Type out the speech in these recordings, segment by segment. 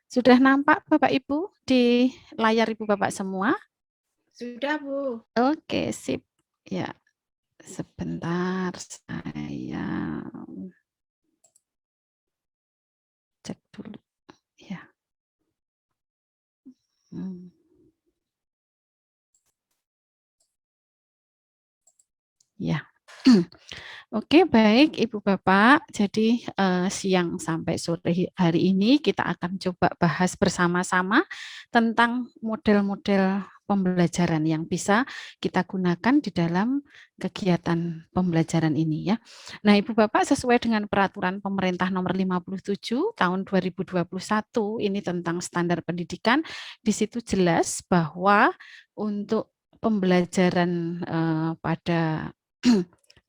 Sudah nampak Bapak Ibu di layar Ibu Bapak semua? Sudah, Bu. Oke, sip. Ya, sebentar saya cek dulu. Ya. Ya. Oke, baik Ibu Bapak. Jadi siang sampai sore hari ini kita akan coba bahas bersama-sama tentang model-model pembelajaran yang bisa kita gunakan di dalam kegiatan pembelajaran ini ya. Nah, Ibu Bapak sesuai dengan peraturan pemerintah nomor 57 tahun 2021 ini tentang standar pendidikan, di situ jelas bahwa untuk pembelajaran pada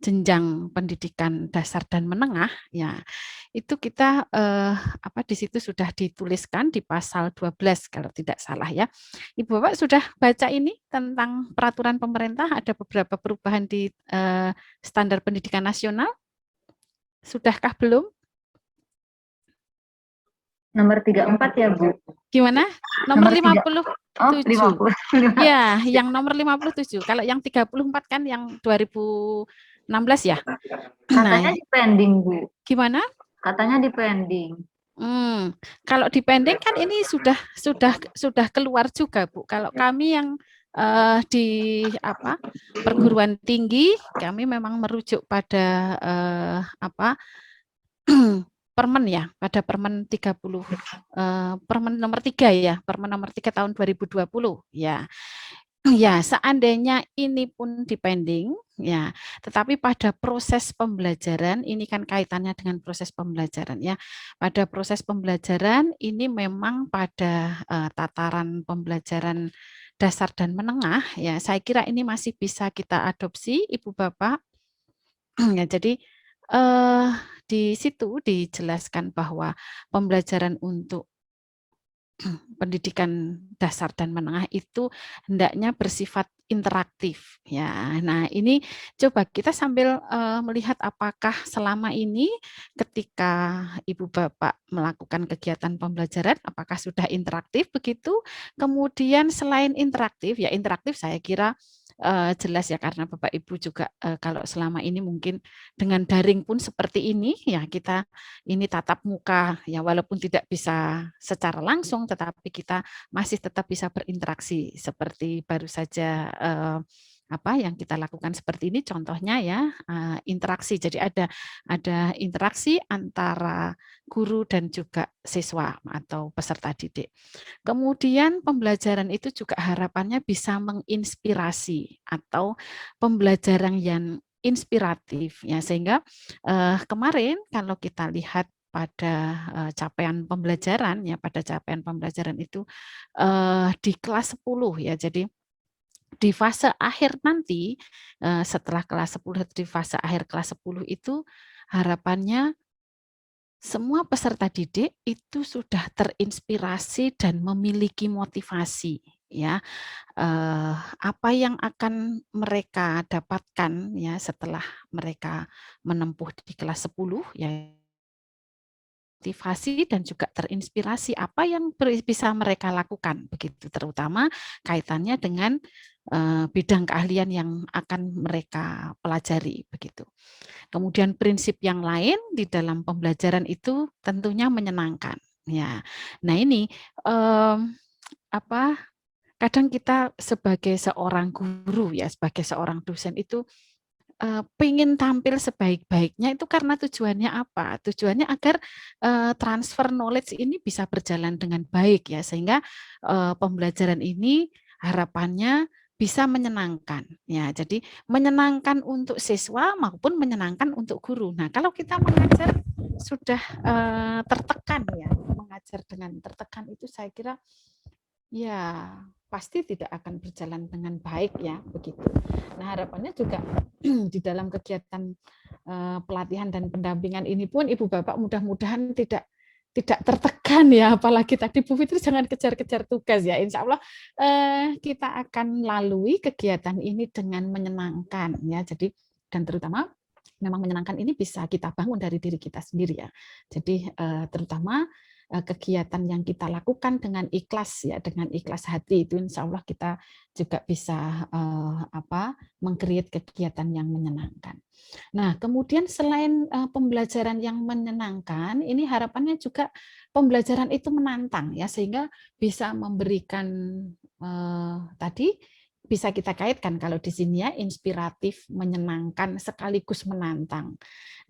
jenjang pendidikan dasar dan menengah ya itu kita di situ sudah dituliskan di pasal 12 kalau tidak salah ya. Ibu Bapak sudah baca ini tentang peraturan pemerintah, ada beberapa perubahan di standar pendidikan nasional? Sudahkah belum? Nomor 34 ya, Bu. Gimana? Nomor 57. Oh, 50. Ya, yang nomor 57. Kalau yang 34 kan yang 2016 ya. Katanya Nah, di pending, Bu. gimana? Katanya di pending. Kalau di pending kan ini sudah keluar juga, Bu. Kalau kami yang di perguruan tinggi, kami memang merujuk pada Permen ya, pada Permen 30 Permen nomor 3 ya, Permen nomor 3 tahun 2020 ya. Ya, seandainya ini pun dipending, ya, tetapi pada proses pembelajaran, ini kan kaitannya dengan proses pembelajaran ya. Pada proses pembelajaran ini memang pada tataran pembelajaran dasar dan menengah, ya, saya kira ini masih bisa kita adopsi, Ibu Bapak. Ya, jadi di situ dijelaskan bahwa pembelajaran untuk pendidikan dasar dan menengah itu hendaknya bersifat interaktif ya. Nah, ini coba kita sambil melihat apakah selama ini ketika Ibu Bapak melakukan kegiatan pembelajaran apakah sudah interaktif begitu. Kemudian selain interaktif ya interaktif saya kira jelas ya karena Bapak Ibu juga kalau selama ini mungkin dengan daring pun seperti ini ya kita ini tatap muka ya walaupun tidak bisa secara langsung tetapi kita masih tetap bisa berinteraksi seperti baru saja yang kita lakukan seperti ini contohnya ya interaksi jadi ada interaksi antara guru dan juga siswa atau peserta didik. Kemudian pembelajaran itu juga harapannya bisa menginspirasi atau pembelajaran yang inspiratif ya sehingga kemarin kalau kita lihat pada capaian pembelajaran ya pada capaian pembelajaran itu di kelas 10 ya jadi di fase akhir nanti setelah kelas 10 di fase akhir kelas 10 itu harapannya semua peserta didik itu sudah terinspirasi dan memiliki motivasi ya apa yang akan mereka dapatkan ya setelah mereka menempuh di kelas 10 ya motivasi dan juga terinspirasi apa yang bisa mereka lakukan begitu terutama kaitannya dengan bidang keahlian yang akan mereka pelajari begitu. Kemudian prinsip yang lain di dalam pembelajaran itu tentunya menyenangkan ya. Nah, ini kadang kita sebagai seorang guru ya, sebagai seorang dosen itu pengen tampil sebaik-baiknya itu karena tujuannya apa? Tujuannya agar transfer knowledge ini bisa berjalan dengan baik ya, sehingga pembelajaran ini harapannya bisa menyenangkan ya. Jadi menyenangkan untuk siswa maupun menyenangkan untuk guru. Nah, kalau kita mengajar sudah tertekan ya, mengajar dengan tertekan itu saya kira ya pasti tidak akan berjalan dengan baik ya begitu. Nah harapannya juga di dalam kegiatan pelatihan dan pendampingan ini pun Ibu Bapak mudah-mudahan tidak tertekan ya, apalagi tadi Bu Fitri jangan kejar-kejar tugas ya. Insya Allah kita akan lalui kegiatan ini dengan menyenangkan ya. Jadi dan terutama memang menyenangkan ini bisa kita bangun dari diri kita sendiri ya. Jadi terutama kegiatan yang kita lakukan dengan ikhlas ya, dengan ikhlas hati, itu insya Allah kita juga bisa meng-create kegiatan yang menyenangkan. Nah, kemudian selain pembelajaran yang menyenangkan, ini harapannya juga pembelajaran itu menantang ya, sehingga bisa memberikan tadi bisa kita kaitkan kalau di sini ya, inspiratif, menyenangkan sekaligus menantang.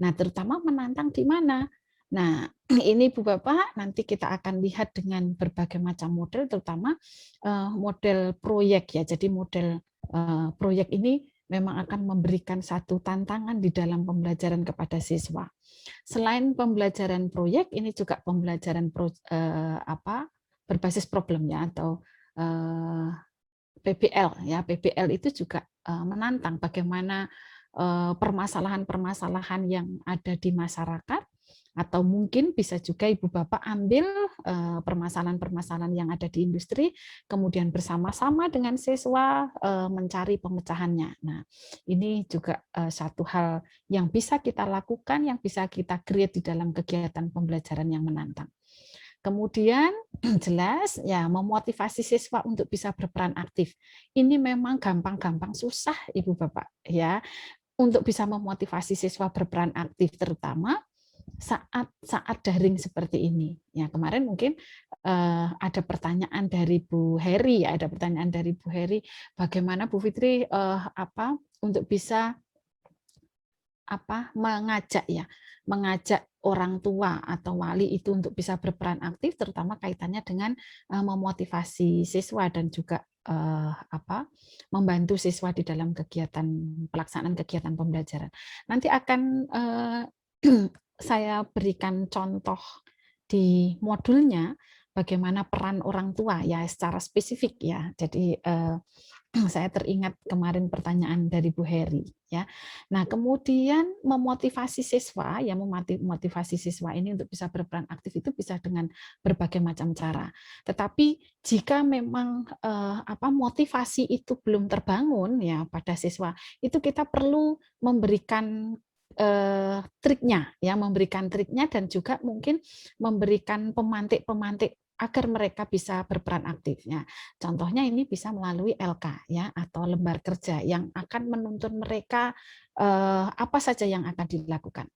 Nah, terutama menantang di mana? Nah, ini Bu Bapak nanti kita akan lihat dengan berbagai macam model, terutama model proyek ya. Jadi model proyek ini memang akan memberikan satu tantangan di dalam pembelajaran kepada siswa. Selain pembelajaran proyek, ini juga pembelajaran berbasis problem ya, atau PBL ya. PBL itu juga menantang bagaimana permasalahan-permasalahan yang ada di masyarakat, atau mungkin bisa juga Ibu Bapak ambil permasalahan-permasalahan yang ada di industri, kemudian bersama-sama dengan siswa mencari pemecahannya. Nah, ini juga satu hal yang bisa kita lakukan, yang bisa kita create di dalam kegiatan pembelajaran yang menantang. Kemudian jelas ya, memotivasi siswa untuk bisa berperan aktif. Ini memang gampang-gampang susah Ibu Bapak ya, untuk bisa memotivasi siswa berperan aktif, terutama saat daring seperti ini. Ya, kemarin mungkin ada pertanyaan dari Bu Heri ya, ada pertanyaan dari Bu Heri, bagaimana Bu Fitri untuk bisa mengajak orang tua atau wali itu untuk bisa berperan aktif, terutama kaitannya dengan memotivasi siswa dan juga membantu siswa di dalam pelaksanaan kegiatan pembelajaran. Nanti akan saya berikan contoh di modulnya bagaimana peran orang tua ya, secara spesifik ya. Jadi saya teringat kemarin pertanyaan dari Bu Heri ya. Nah, kemudian memotivasi siswa ya, memotivasi siswa ini untuk bisa berperan aktif itu bisa dengan berbagai macam cara. Tetapi jika memang motivasi itu belum terbangun ya pada siswa, itu kita perlu memberikan triknya ya, memberikan triknya dan juga mungkin memberikan pemantik-pemantik agar mereka bisa berperan aktifnya. Contohnya ini bisa melalui LK ya, atau lembar kerja yang akan menuntun mereka apa saja yang akan dilakukan.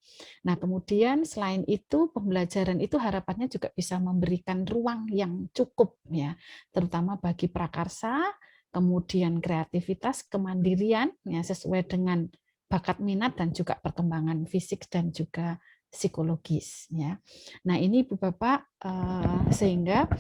Nah, kemudian selain itu pembelajaran itu harapannya juga bisa memberikan ruang yang cukup ya, terutama bagi prakarsa, kemudian kreativitas, kemandirian ya, sesuai dengan bakat minat dan juga perkembangan fisik dan juga psikologis ya. Nah, ini Bu Bapak sehingga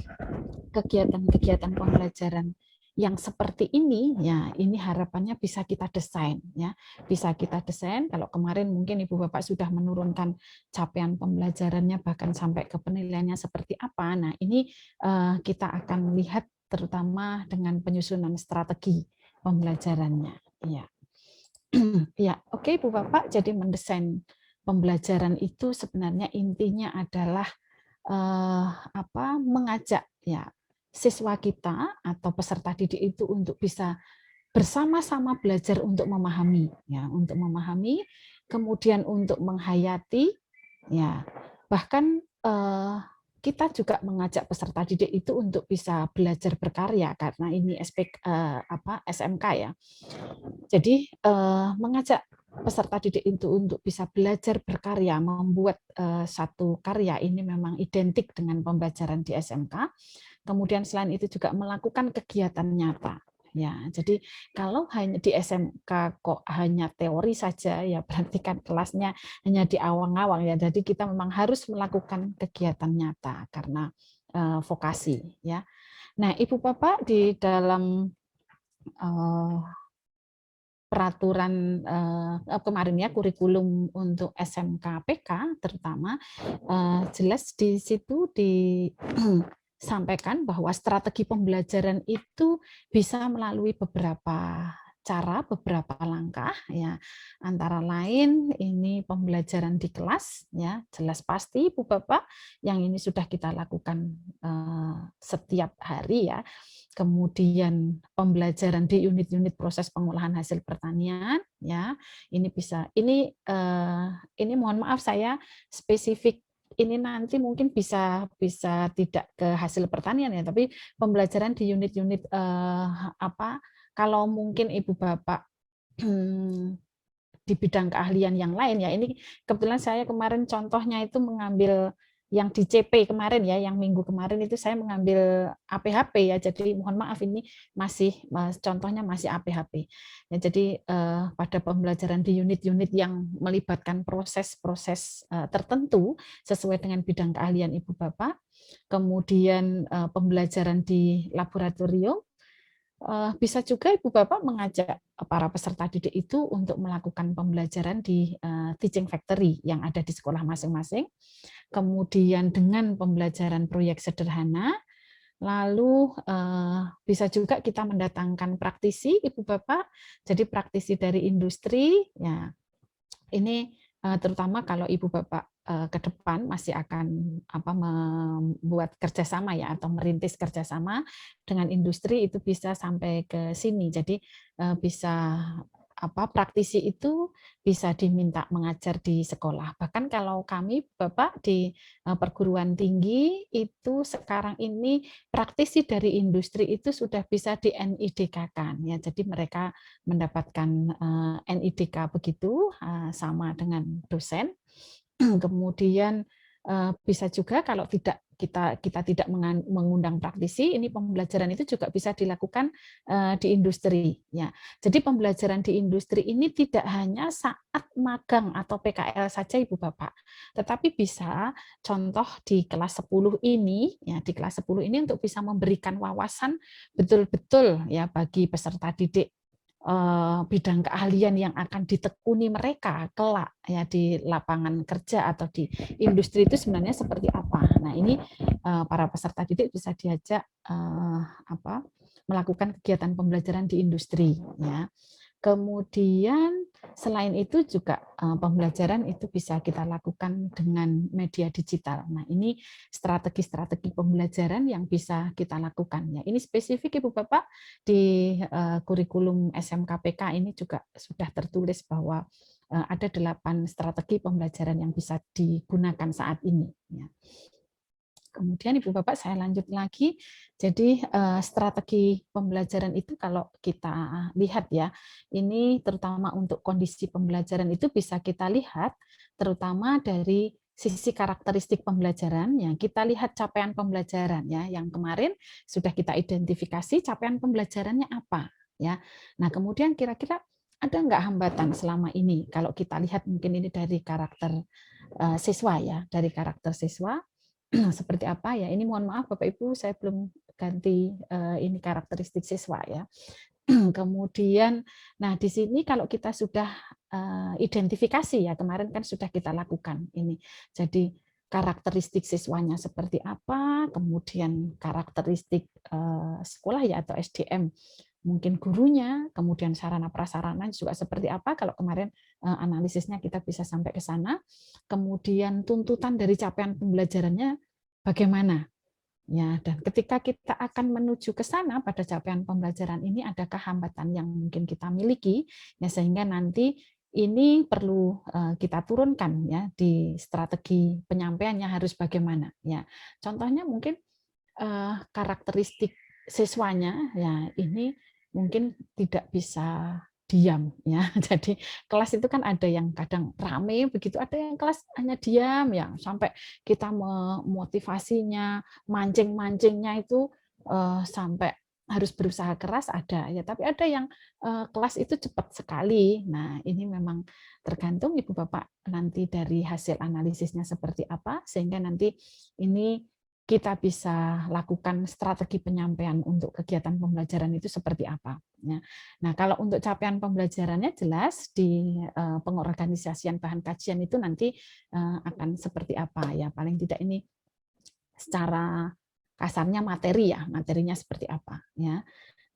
kegiatan-kegiatan pembelajaran yang seperti ini ya, ini harapannya bisa kita desain ya. Bisa kita desain. Kalau kemarin mungkin Ibu Bapak sudah menurunkan capaian pembelajarannya bahkan sampai ke penilaiannya seperti apa. Nah, ini kita akan lihat terutama dengan penyusunan strategi pembelajarannya ya. Ya, oke Bu Bapak, jadi mendesain pembelajaran itu sebenarnya intinya adalah mengajak ya siswa kita atau peserta didik itu untuk bisa bersama-sama belajar untuk memahami ya, untuk memahami, kemudian untuk menghayati ya, bahkan kita juga mengajak peserta didik itu untuk bisa belajar berkarya karena ini SMK ya. Jadi mengajak peserta didik itu untuk bisa belajar berkarya, membuat satu karya ini memang identik dengan pembelajaran di SMK. Kemudian selain itu juga melakukan kegiatan nyata. Ya, jadi kalau hanya di SMK kok hanya teori saja ya berarti kan kelasnya hanya di awang-awang ya. Jadi kita memang harus melakukan kegiatan nyata karena vokasi ya. Nah, Ibu Bapak di dalam peraturan kemarin ya, kurikulum untuk SMK PK terutama jelas di situ disampaikan bahwa strategi pembelajaran itu bisa melalui beberapa cara, beberapa langkah ya. Antara lain ini pembelajaran di kelas ya, jelas pasti Bu Bapak yang ini sudah kita lakukan setiap hari ya. Kemudian pembelajaran di unit-unit proses pengolahan hasil pertanian ya, ini bisa ini mohon maaf saya spesifik ini nanti mungkin bisa tidak ke hasil pertanian ya, tapi pembelajaran di unit-unit apa, kalau mungkin Ibu Bapak di bidang keahlian yang lain ya. Ini kebetulan saya kemarin contohnya itu mengambil yang di CP kemarin ya, yang minggu kemarin itu saya mengambil APHP ya. Jadi mohon maaf ini masih contohnya masih APHP. Ya, jadi pada pembelajaran di unit-unit yang melibatkan proses-proses tertentu sesuai dengan bidang keahlian Ibu Bapak, kemudian pembelajaran di laboratorium, bisa juga Ibu Bapak mengajak para peserta didik itu untuk melakukan pembelajaran di teaching factory yang ada di sekolah masing-masing. Kemudian dengan pembelajaran proyek sederhana, lalu bisa juga kita mendatangkan praktisi Ibu Bapak, jadi praktisi dari industri ya. Ini terutama kalau Ibu Bapak ke depan masih akan membuat kerjasama ya atau merintis kerjasama dengan industri, itu bisa sampai ke sini. Jadi bisa praktisi itu bisa diminta mengajar di sekolah. Bahkan kalau kami Bapak di perguruan tinggi itu sekarang ini praktisi dari industri itu sudah bisa di NIDK-kan ya. Jadi mereka mendapatkan NIDK begitu sama dengan dosen. Kemudian bisa juga kalau kita tidak mengundang praktisi, ini pembelajaran itu juga bisa dilakukan di industri ya. Jadi pembelajaran di industri ini tidak hanya saat magang atau PKL saja Ibu Bapak, tetapi bisa contoh di kelas 10 ini ya, di kelas 10 ini untuk bisa memberikan wawasan betul-betul ya bagi peserta didik bidang keahlian yang akan ditekuni mereka kelak ya di lapangan kerja atau di industri itu sebenarnya seperti apa. Nah, ini para peserta didik bisa diajak melakukan kegiatan pembelajaran di industri ya. Kemudian selain itu juga pembelajaran itu bisa kita lakukan dengan media digital. Nah, ini strategi-strategi pembelajaran yang bisa kita lakukan ya. Ini spesifik Ibu Bapak di kurikulum SMKPK ini juga sudah tertulis bahwa ada 8 strategi pembelajaran yang bisa digunakan saat ini ya. Kemudian Ibu Bapak saya lanjut lagi. Jadi strategi pembelajaran itu kalau kita lihat ya, ini terutama untuk kondisi pembelajaran itu bisa kita lihat terutama dari sisi karakteristik pembelajaran ya. Kita lihat capaian pembelajaran ya, yang kemarin sudah kita identifikasi capaian pembelajarannya apa ya. Nah, kemudian kira-kira ada nggak hambatan selama ini? Kalau kita lihat mungkin ini dari karakter siswa ya, dari karakter siswa seperti apa ya, ini mohon maaf Bapak Ibu saya belum ganti ini karakteristik siswa ya. Kemudian nah di sini kalau kita sudah identifikasi ya, kemarin kan sudah kita lakukan ini, jadi karakteristik siswanya seperti apa, kemudian karakteristik sekolah ya atau SDM, mungkin gurunya, kemudian sarana prasarana juga seperti apa, kalau kemarin analisisnya kita bisa sampai ke sana. Kemudian tuntutan dari capaian pembelajarannya bagaimana ya, dan ketika kita akan menuju ke sana pada capaian pembelajaran ini, adakah hambatan yang mungkin kita miliki ya, sehingga nanti ini perlu kita turunkan ya di strategi penyampaiannya harus bagaimana ya. Contohnya mungkin karakteristik siswanya ya, ini mungkin tidak bisa diam ya. Jadi kelas itu kan ada yang kadang rame begitu, ada yang kelas hanya diam ya, sampai kita memotivasinya, mancing-mancingnya itu sampai harus berusaha keras ada ya, tapi ada yang kelas itu cepat sekali. Nah, ini memang tergantung Ibu Bapak nanti dari hasil analisisnya seperti apa, sehingga nanti ini kita bisa lakukan strategi penyampaian untuk kegiatan pembelajaran itu seperti apa. Nah, kalau untuk capaian pembelajarannya jelas di pengorganisasian bahan kajian itu nanti akan seperti apa ya. Paling tidak ini secara kasarnya materi ya, materinya seperti apa ya.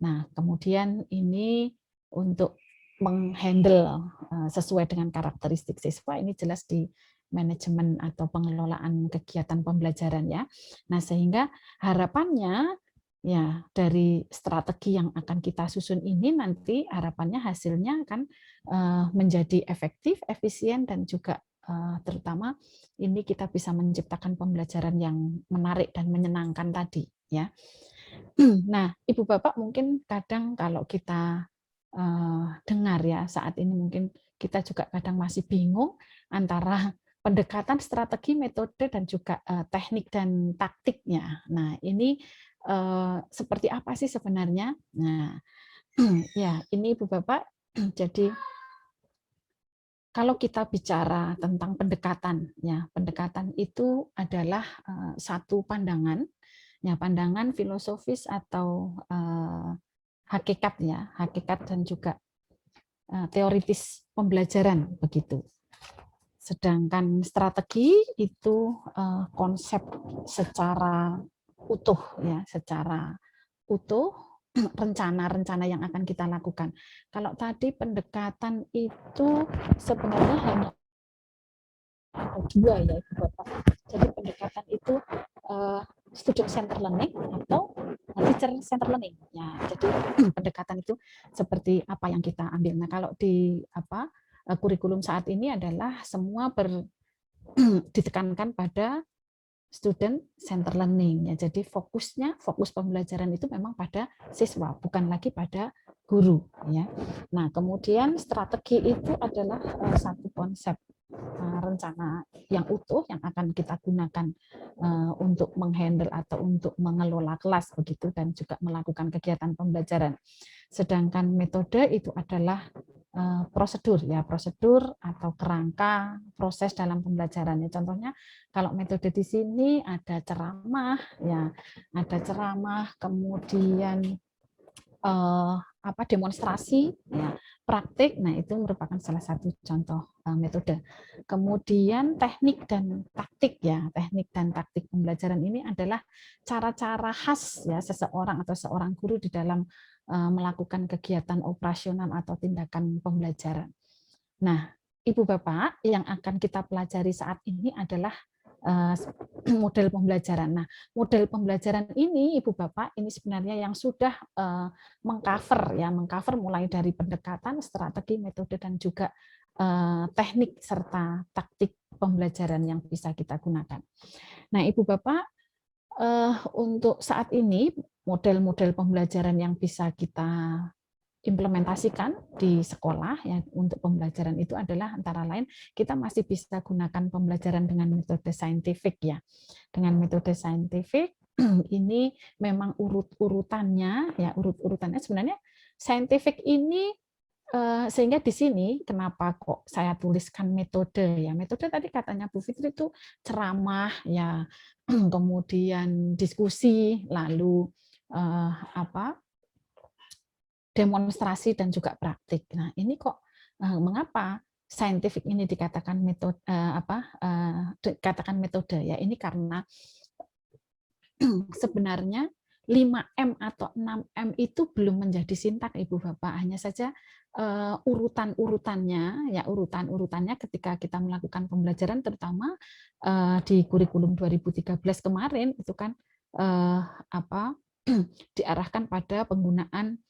Nah, kemudian ini untuk menghandle sesuai dengan karakteristik siswa, ini jelas di manajemen atau pengelolaan kegiatan pembelajaran ya. Nah, sehingga harapannya ya dari strategi yang akan kita susun ini nanti harapannya hasilnya akan menjadi efektif, efisien dan juga terutama ini kita bisa menciptakan pembelajaran yang menarik dan menyenangkan tadi ya. Nah, Ibu Bapak mungkin kadang kalau kita dengar ya saat ini mungkin kita juga kadang masih bingung antara pendekatan strategi, metode dan juga teknik dan taktiknya. Nah, ini seperti apa sih sebenarnya? Nah, ya, ini Ibu Bapak jadi kalau kita bicara tentang pendekatan, ya pendekatan itu adalah satu pandangan, ya pandangan filosofis atau hakikat ya, hakikat dan juga teoritis pembelajaran begitu. Sedangkan strategi itu konsep secara utuh ya, secara utuh rencana-rencana yang akan kita lakukan. Kalau tadi pendekatan itu sebenarnya hanya ada dua ya Ibu Bapak. Jadi pendekatan itu student center learning atau teacher center learning. Ya, jadi pendekatan itu seperti apa yang kita ambil. Nah, kalau di kurikulum saat ini adalah semua ditekankan pada student center learning ya. Jadi fokus pembelajaran itu memang pada siswa, bukan lagi pada guru ya. Nah, kemudian strategi itu adalah satu konsep rencana yang utuh yang akan kita gunakan untuk menghandle atau untuk mengelola kelas begitu dan juga melakukan kegiatan pembelajaran. Sedangkan metode itu adalah prosedur ya, prosedur atau kerangka proses dalam pembelajarannya. Contohnya kalau metode di sini ada ceramah ya, ada ceramah, kemudian demonstrasi ya, praktik. Nah, itu merupakan salah satu contoh metode. Kemudian teknik dan taktik ya, teknik dan taktik pembelajaran ini adalah cara-cara khas ya seseorang atau seorang guru di dalam melakukan kegiatan operasional atau tindakan pembelajaran. Nah, Ibu Bapak, yang akan kita pelajari saat ini adalah model pembelajaran. Nah, model pembelajaran ini Ibu Bapak ini sebenarnya yang sudah mengcover mulai dari pendekatan, strategi, metode dan juga teknik serta taktik pembelajaran yang bisa kita gunakan. Nah, Ibu Bapak, untuk saat ini model-model pembelajaran yang bisa kita implementasikan di sekolah ya untuk pembelajaran itu adalah antara lain kita masih bisa gunakan pembelajaran dengan metode saintifik ya. Dengan metode saintifik ini memang urut-urutannya ya urut-urutannya sebenarnya saintifik ini sehingga di sini kenapa kok saya tuliskan metode ya. Metode tadi katanya Bu Fitri itu ceramah ya, kemudian diskusi, lalu demonstrasi dan juga praktik. Nah, ini kok mengapa saintifik ini dikatakan metode dikatakan metode ya? Ini karena sebenarnya 5M atau 6M itu belum menjadi sintak Ibu Bapak, hanya saja urutan-urutannya ya urutan-urutannya ketika kita melakukan pembelajaran terutama di kurikulum 2013 kemarin itu kan diarahkan pada penggunaan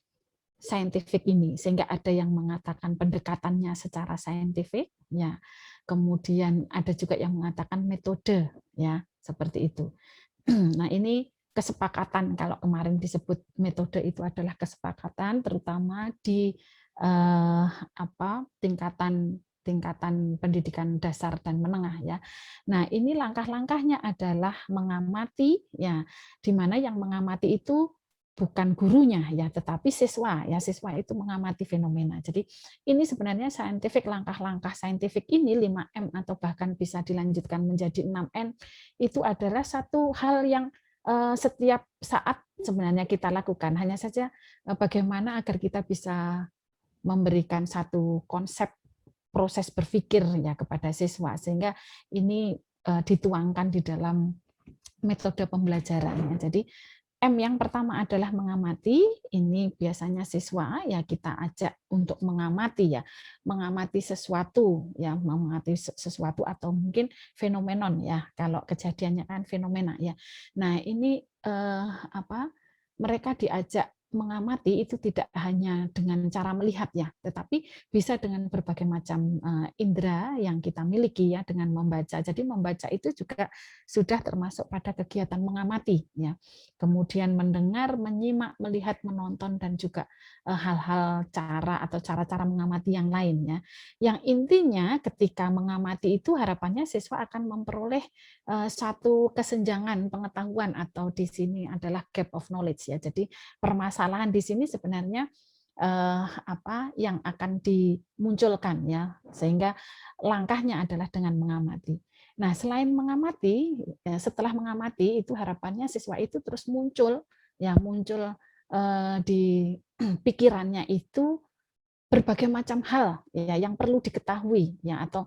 saintifik ini sehingga ada yang mengatakan pendekatannya secara saintifik ya kemudian ada juga yang mengatakan metode ya seperti itu. Nah, ini kesepakatan kalau kemarin disebut metode itu adalah kesepakatan terutama di tingkatan pendidikan dasar dan menengah ya. Nah, ini langkah-langkahnya adalah mengamati ya di mana yang mengamati itu bukan gurunya ya tetapi siswa ya siswa itu mengamati fenomena. Jadi ini sebenarnya saintifik langkah-langkah saintifik ini 5M atau bahkan bisa dilanjutkan menjadi 6N itu adalah satu hal yang setiap saat sebenarnya kita lakukan. Hanya saja bagaimana agar kita bisa memberikan satu konsep proses berpikir ya kepada siswa sehingga ini dituangkan di dalam metode pembelajaran. Jadi M yang pertama adalah mengamati. Ini biasanya siswa ya kita ajak untuk mengamati ya, mengamati sesuatu ya, mengamati sesuatu atau mungkin fenomenon ya. Kalau kejadiannya kan fenomena ya. Nah, ini mereka diajak mengamati itu tidak hanya dengan cara melihat ya, tetapi bisa dengan berbagai macam indera yang kita miliki ya, dengan membaca. Jadi membaca itu juga sudah termasuk pada kegiatan mengamati ya. Kemudian mendengar, menyimak, melihat, menonton, dan juga hal-hal cara atau cara-cara mengamati yang lain ya. Yang intinya ketika mengamati itu harapannya siswa akan memperoleh satu kesenjangan pengetahuan, atau di sini adalah gap of knowledge ya. Jadi permasalahan di sini sebenarnya apa yang akan dimunculkan ya, sehingga langkahnya adalah dengan mengamati. Nah, selain mengamati, setelah mengamati itu harapannya siswa itu terus muncul ya, muncul di pikirannya itu berbagai macam hal ya yang perlu diketahui ya, atau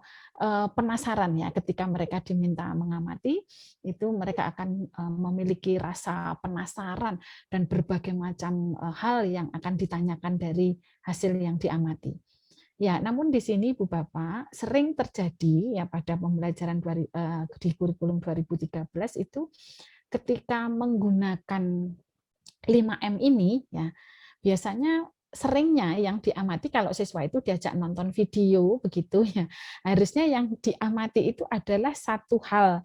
penasaran ya. Ketika mereka diminta mengamati itu mereka akan memiliki rasa penasaran dan berbagai macam hal yang akan ditanyakan dari hasil yang diamati. Ya, namun di sini Ibu Bapak sering terjadi ya pada pembelajaran di kurikulum 2013 itu ketika menggunakan 5M ini ya, biasanya seringnya yang diamati kalau siswa itu diajak nonton video begitu ya, harusnya yang diamati itu adalah satu hal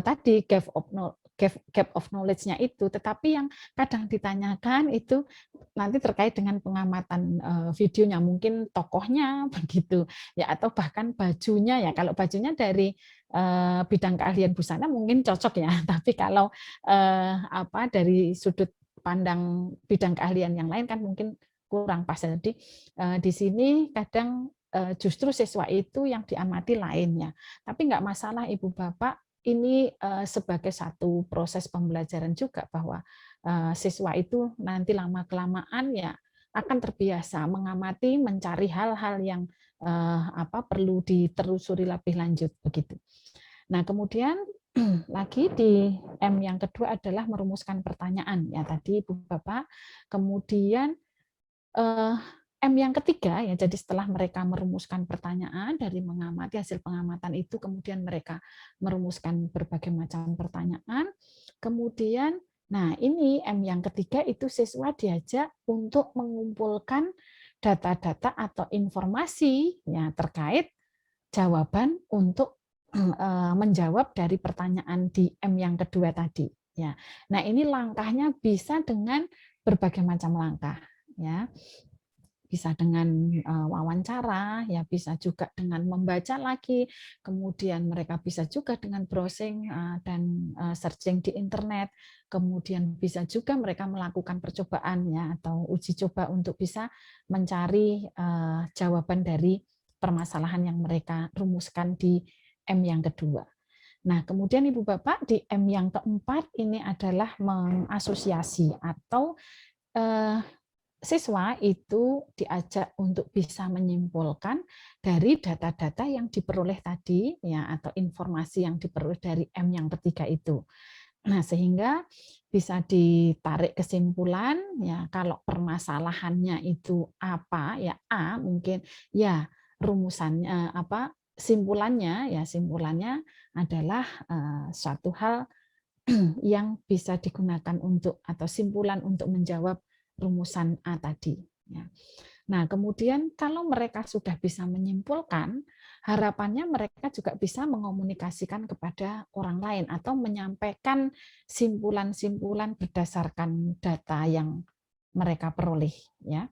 tadi gap of knowledge-nya itu, tetapi yang kadang ditanyakan itu nanti terkait dengan pengamatan videonya, mungkin tokohnya begitu ya, atau bahkan bajunya ya. Kalau bajunya dari bidang keahlian busana mungkin cocok ya, tapi kalau apa dari sudut pandang bidang keahlian yang lain kan mungkin kurang pas. Jadi di sini kadang justru siswa itu yang diamati lainnya. Tapi nggak masalah Ibu Bapak, ini sebagai satu proses pembelajaran juga, bahwa siswa itu nanti lama-kelamaan ya akan terbiasa mengamati, mencari hal-hal yang apa perlu ditelusuri lebih lanjut begitu. Nah, kemudian lagi di M yang kedua adalah merumuskan pertanyaan ya tadi Ibu Bapak. Kemudian M yang ketiga ya, jadi setelah mereka merumuskan pertanyaan dari mengamati hasil pengamatan itu, kemudian mereka merumuskan berbagai macam pertanyaan. Kemudian nah ini M yang ketiga itu siswa diajak untuk mengumpulkan data-data atau informasi ya terkait jawaban untuk menjawab dari pertanyaan di M yang kedua tadi ya. Nah, ini langkahnya bisa dengan berbagai macam langkah ya. Bisa dengan wawancara ya, bisa juga dengan membaca lagi, kemudian mereka bisa juga dengan browsing dan searching di internet, kemudian bisa juga mereka melakukan percobaan ya atau uji coba untuk bisa mencari jawaban dari permasalahan yang mereka rumuskan di M yang kedua. Nah, kemudian Ibu Bapak di M yang keempat ini adalah mengasosiasi atau siswa itu diajak untuk bisa menyimpulkan dari data-data yang diperoleh tadi ya, atau informasi yang diperoleh dari M yang ketiga itu. Nah, sehingga bisa ditarik kesimpulan ya, kalau permasalahannya itu apa ya, A mungkin ya rumusannya apa, simpulannya ya, simpulannya adalah suatu hal yang bisa digunakan untuk, atau simpulan untuk menjawab rumusan A tadi. Ya. Nah, kemudian kalau mereka sudah bisa menyimpulkan, harapannya mereka juga bisa mengomunikasikan kepada orang lain atau menyampaikan simpulan-simpulan berdasarkan data yang mereka peroleh. Ya.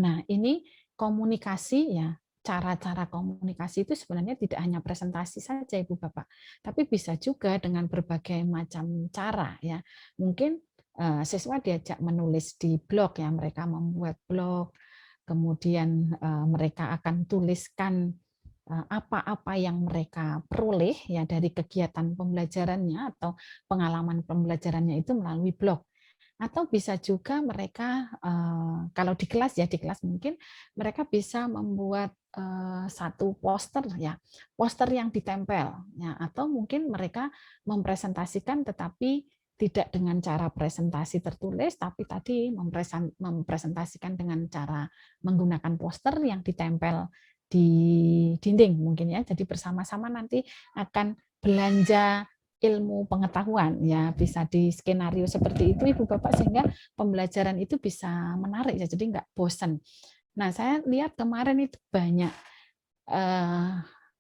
Nah, ini komunikasi ya, cara-cara komunikasi itu sebenarnya tidak hanya presentasi saja Ibu Bapak, tapi bisa juga dengan berbagai macam cara ya. Mungkin siswa diajak menulis di blog ya, mereka membuat blog, kemudian mereka akan tuliskan apa-apa yang mereka peroleh ya dari kegiatan pembelajarannya atau pengalaman pembelajarannya itu melalui blog. Atau bisa juga mereka kalau di kelas ya, di kelas mungkin mereka bisa membuat satu poster ya, poster yang ditempel ya, atau mungkin mereka mempresentasikan tetapi tidak dengan cara presentasi tertulis, tapi tadi mempresentasikan dengan cara menggunakan poster yang ditempel di dinding mungkin ya. Jadi bersama-sama nanti akan belanja ilmu pengetahuan ya, bisa di skenario seperti itu Ibu Bapak, sehingga pembelajaran itu bisa menarik ya, jadi nggak bosan. Nah, saya lihat kemarin itu banyak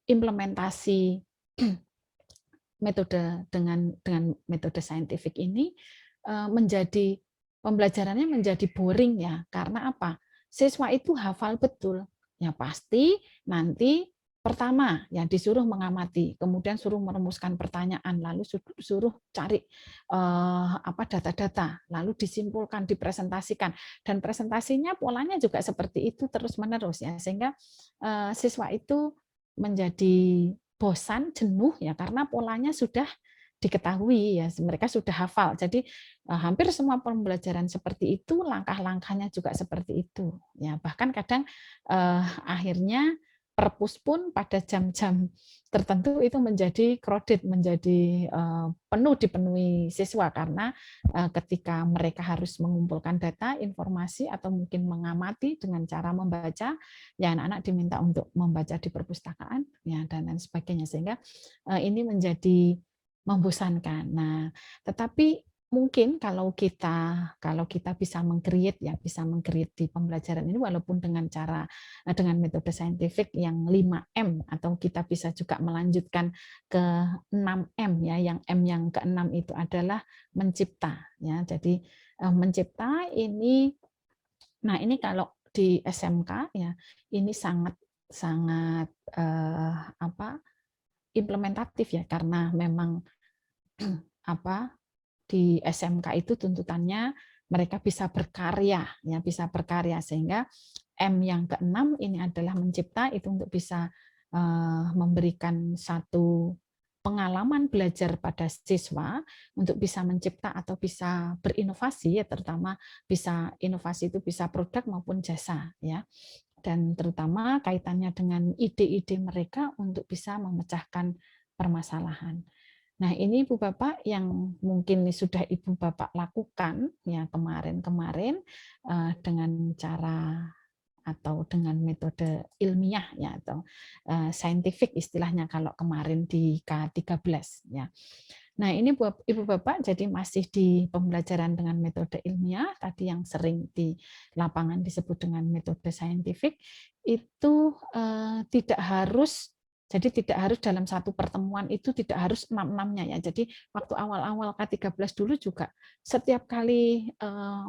implementasi metode dengan metode saintifik ini menjadi pembelajarannya menjadi boring ya, karena apa? Siswa itu hafal betul. Ya pasti nanti pertama ya disuruh mengamati, kemudian suruh merumuskan pertanyaan, lalu suruh cari data-data, lalu disimpulkan, dipresentasikan, dan presentasinya polanya juga seperti itu terus-menerus ya, sehingga siswa itu menjadi bosan, jenuh ya, karena polanya sudah diketahui ya, mereka sudah hafal. Jadi hampir semua pembelajaran seperti itu, langkah-langkahnya juga seperti itu. Ya, bahkan kadang akhirnya perpus pun pada jam-jam tertentu itu menjadi crowded, menjadi penuh dipenuhi siswa, karena ketika mereka harus mengumpulkan data, informasi, atau mungkin mengamati dengan cara membaca, ya anak-anak diminta untuk membaca di perpustakaan ya, dan lain sebagainya, sehingga ini menjadi membosankan. Nah, tetapi mungkin kalau kita bisa meng-create ya, bisa meng-create di pembelajaran ini, walaupun dengan dengan metode saintifik yang 5M, atau kita bisa juga melanjutkan ke 6M ya, yang M yang ke-6 itu adalah mencipta ya. Jadi mencipta ini, nah ini kalau di SMK ya, ini sangat sangat implementatif ya, karena memang di SMK itu tuntutannya mereka bisa berkarya ya, bisa berkarya, sehingga M yang ke-6 ini adalah mencipta, itu untuk bisa memberikan satu pengalaman belajar pada siswa untuk bisa mencipta atau bisa berinovasi ya, terutama bisa inovasi itu bisa produk maupun jasa ya, dan terutama kaitannya dengan ide-ide mereka untuk bisa memecahkan permasalahan. Nah, ini Ibu Bapak yang mungkin sudah Ibu Bapak lakukan ya kemarin-kemarin dengan cara atau dengan metode ilmiah ya, atau saintifik istilahnya kalau kemarin di K13 ya. Nah, ini Ibu Bapak jadi masih di pembelajaran dengan metode ilmiah, tadi yang sering di lapangan disebut dengan metode saintifik, itu tidak harus, jadi tidak harus dalam satu pertemuan itu tidak harus 6-6-nya ya. Jadi waktu awal-awal K13 dulu juga setiap kali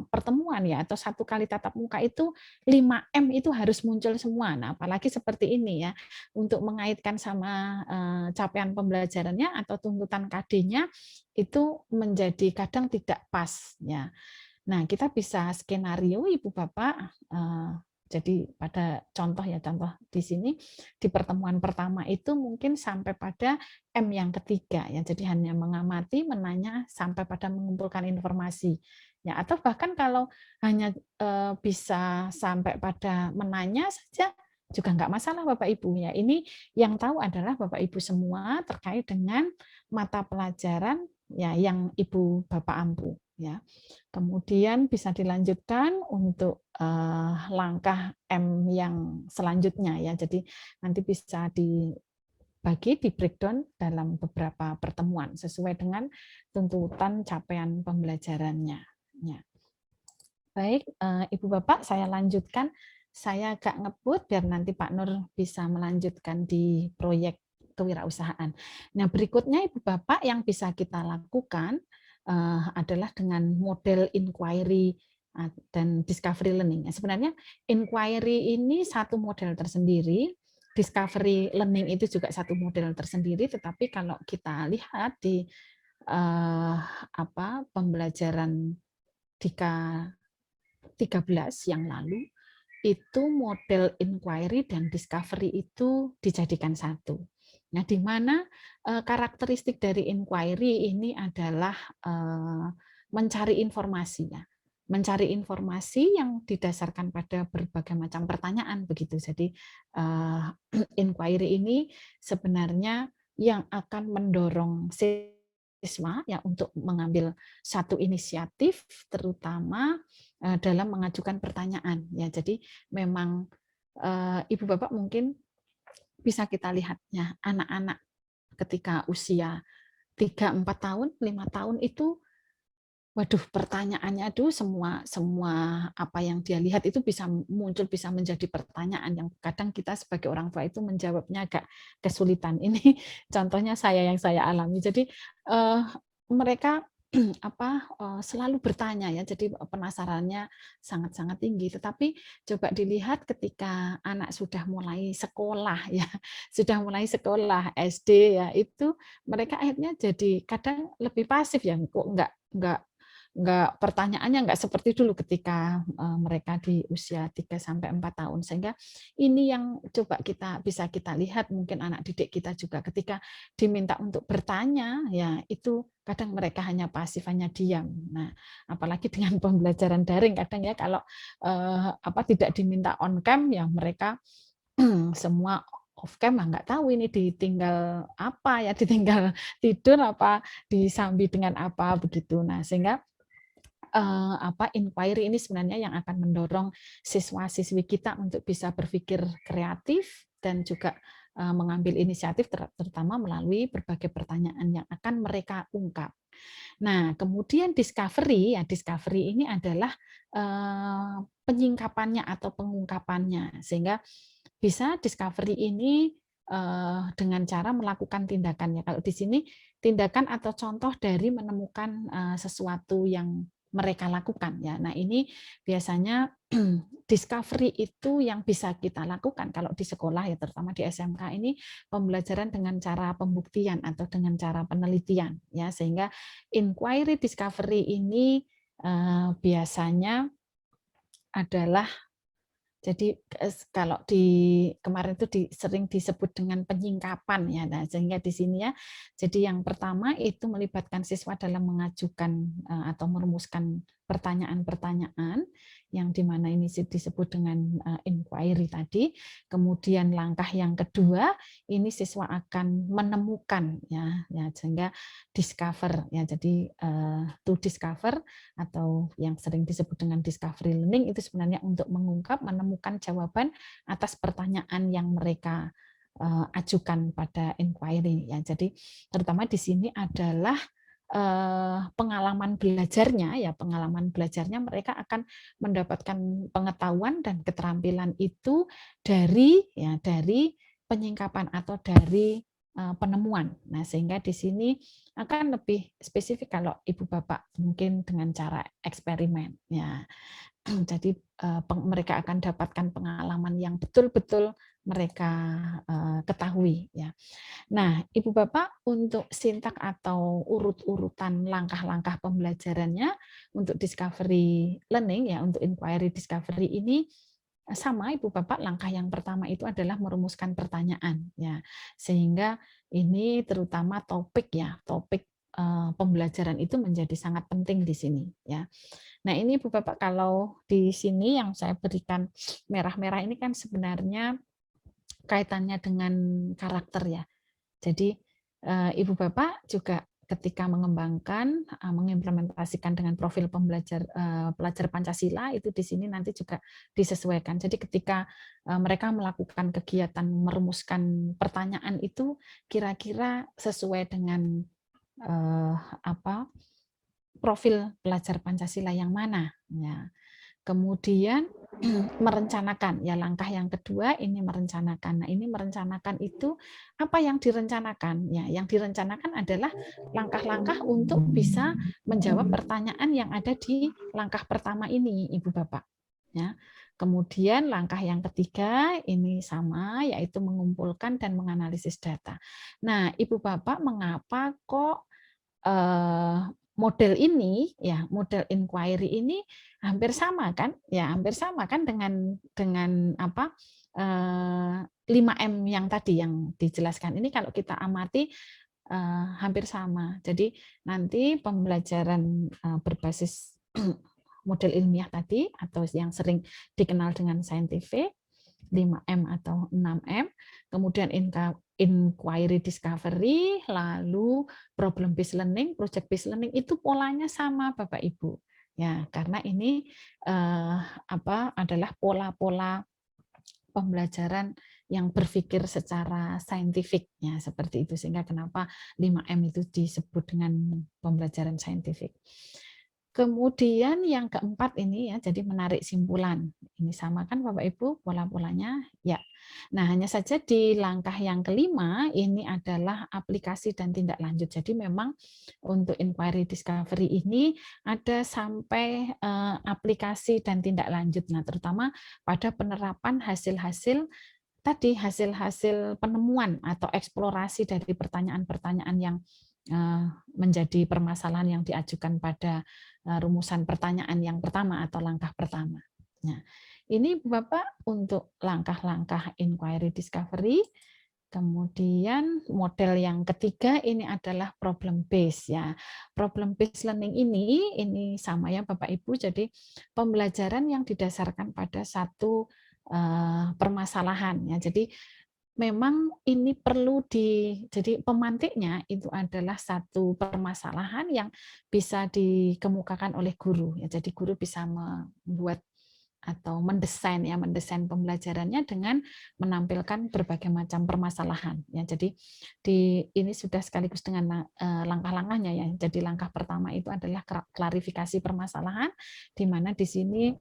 pertemuan ya, atau satu kali tatap muka itu 5M itu harus muncul semua. Nah, apalagi seperti ini ya, untuk mengaitkan sama capaian pembelajarannya atau tuntutan KD-nya itu menjadi kadang tidak pas ya. Nah, kita bisa skenario Ibu Bapak, jadi pada contoh ya, contoh di sini di pertemuan pertama itu mungkin sampai pada M yang ketiga ya, jadi hanya mengamati, menanya, sampai pada mengumpulkan informasi ya, atau bahkan kalau hanya bisa sampai pada menanya saja juga nggak masalah Bapak Ibu ya. Ini yang tahu adalah Bapak Ibu semua terkait dengan mata pelajaran ya yang Ibu Bapak ampu ya. Kemudian bisa dilanjutkan untuk langkah M yang selanjutnya ya. Jadi nanti bisa dibagi, di breakdown dalam beberapa pertemuan sesuai dengan tuntutan capaian pembelajarannya. Ya. Baik, Ibu Bapak, saya lanjutkan. Saya agak ngebut biar nanti Pak Nur bisa melanjutkan di proyek kewirausahaan. Nah, berikutnya Ibu Bapak yang bisa kita lakukan adalah dengan model inquiry dan discovery learning. Sebenarnya inquiry ini satu model tersendiri, discovery learning itu juga satu model tersendiri, tetapi kalau kita lihat di pembelajaran di K13 yang lalu, itu model inquiry dan discovery itu dijadikan satu. Nah, di mana karakteristik dari inquiry ini adalah mencari informasi ya. Mencari informasi yang didasarkan pada berbagai macam pertanyaan begitu. Jadi inquiry ini sebenarnya yang akan mendorong siswa ya untuk mengambil satu inisiatif, terutama dalam mengajukan pertanyaan ya. Jadi memang Ibu Bapak mungkin bisa kita lihat ya, anak-anak ketika usia 3-4 tahun, 5 tahun itu, waduh, pertanyaannya aduh, semua semua apa yang dia lihat itu bisa muncul, bisa menjadi pertanyaan yang kadang kita sebagai orang tua itu menjawabnya agak kesulitan. Ini contohnya yang saya alami. Jadi mereka selalu bertanya ya, jadi penasarannya sangat-sangat tinggi. Tetapi coba dilihat ketika anak sudah mulai sekolah ya, sudah mulai sekolah SD ya, itu mereka akhirnya jadi kadang lebih pasif ya, kok nggak pertanyaannya nggak seperti dulu ketika mereka di usia 3-4 tahun, sehingga ini yang coba bisa kita lihat, mungkin anak didik kita juga ketika diminta untuk bertanya ya itu kadang mereka hanya pasif, hanya diam. Nah, apalagi dengan pembelajaran daring kadang ya, kalau tidak diminta on cam ya mereka semua off cam, nggak tahu ini ditinggal apa ya, ditinggal tidur apa disambi dengan apa begitu. Nah, sehingga inquiry ini sebenarnya yang akan mendorong siswa-siswi kita untuk bisa berpikir kreatif dan juga mengambil inisiatif, terutama melalui berbagai pertanyaan yang akan mereka ungkap. Nah, kemudian discovery ini adalah penyingkapannya atau pengungkapannya, sehingga bisa discovery ini dengan cara melakukan tindakannya. Kalau di sini tindakan atau contoh dari menemukan sesuatu yang mereka lakukan ya. Nah, ini biasanya discovery itu yang bisa kita lakukan kalau di sekolah ya, terutama di SMK ini pembelajaran dengan cara pembuktian atau dengan cara penelitian ya, sehingga inquiry discovery ini biasanya adalah, jadi kalau kemarin itu sering disebut dengan penyingkapan ya. Nah, sehingga di sini ya, jadi yang pertama itu melibatkan siswa dalam mengajukan atau merumuskan pertanyaan-pertanyaan yang dimana ini disebut dengan inquiry tadi. Kemudian langkah yang kedua ini siswa akan menemukan ya, sehingga discover ya. Jadi to discover atau yang sering disebut dengan discovery learning itu sebenarnya untuk mengungkap, menemukan jawaban atas pertanyaan yang mereka ajukan pada inquiry ya. Jadi terutama di sini adalah pengalaman belajarnya ya, pengalaman belajarnya mereka akan mendapatkan pengetahuan dan keterampilan itu dari penyingkapan atau dari penemuan. Nah, sehingga di sini akan lebih spesifik kalau Ibu Bapak mungkin dengan cara eksperimen ya. Jadi mereka akan dapatkan pengalaman yang betul-betul mereka ketahui ya. Nah, Ibu Bapak untuk sintak atau urut-urutan langkah-langkah pembelajarannya untuk discovery learning ya, untuk inquiry discovery ini sama Ibu Bapak. Langkah yang pertama itu adalah merumuskan pertanyaan ya. Sehingga ini terutama topik pembelajaran itu menjadi sangat penting di sini ya. Nah, ini Ibu Bapak, kalau di sini yang saya berikan merah-merah ini kan sebenarnya kaitannya dengan karakter ya. Jadi Ibu Bapak juga ketika mengembangkan, mengimplementasikan dengan profil pelajar Pancasila itu di sini nanti juga disesuaikan. Jadi ketika mereka melakukan kegiatan merumuskan pertanyaan itu kira-kira sesuai dengan profil pelajar Pancasila yang mana ya. Kemudian merencanakan ya, langkah yang kedua ini merencanakan. Nah, ini merencanakan itu apa yang direncanakan ya, yang direncanakan adalah langkah-langkah untuk bisa menjawab pertanyaan yang ada di langkah pertama ini Ibu Bapak ya. Kemudian langkah yang ketiga ini sama, yaitu mengumpulkan dan menganalisis data. Nah, Ibu Bapak, mengapa kok model ini ya, model inquiry ini hampir sama kan ya, hampir sama kan dengan 5M yang tadi yang dijelaskan ini, kalau kita amati hampir sama. Jadi nanti pembelajaran berbasis model ilmiah tadi atau yang sering dikenal dengan scientific 5M atau 6M, kemudian inquiry discovery, lalu problem based learning, project based learning, itu polanya sama Bapak Ibu. Ya, karena ini adalah pola-pola pembelajaran yang berpikir secara saintifik ya, seperti itu, sehingga kenapa 5M itu disebut dengan pembelajaran saintifik. Kemudian yang keempat ini ya, jadi menarik simpulan. Ini sama kan Bapak Ibu pola-polanya? Ya. Nah, hanya saja di langkah yang kelima ini adalah aplikasi dan tindak lanjut. Jadi memang untuk inquiry discovery ini ada sampai aplikasi dan tindak lanjut. Nah, terutama pada penerapan hasil-hasil tadi, hasil-hasil penemuan atau eksplorasi dari pertanyaan-pertanyaan yang menjadi permasalahan yang diajukan pada rumusan pertanyaan yang pertama atau langkah pertama. Nah, ini Bapak untuk langkah-langkah inquiry discovery. Kemudian model yang ketiga ini adalah problem based ya. Problem based learning ini sama ya Bapak Ibu. Jadi pembelajaran yang didasarkan pada satu permasalahan ya. Jadi memang ini perlu jadi pemantiknya itu adalah satu permasalahan yang bisa dikemukakan oleh guru ya. Jadi guru bisa membuat atau mendesain pembelajarannya dengan menampilkan berbagai macam permasalahan ya. Jadi ini sudah sekaligus dengan langkah-langkahnya ya. Jadi langkah pertama itu adalah klarifikasi permasalahan, di mana di sini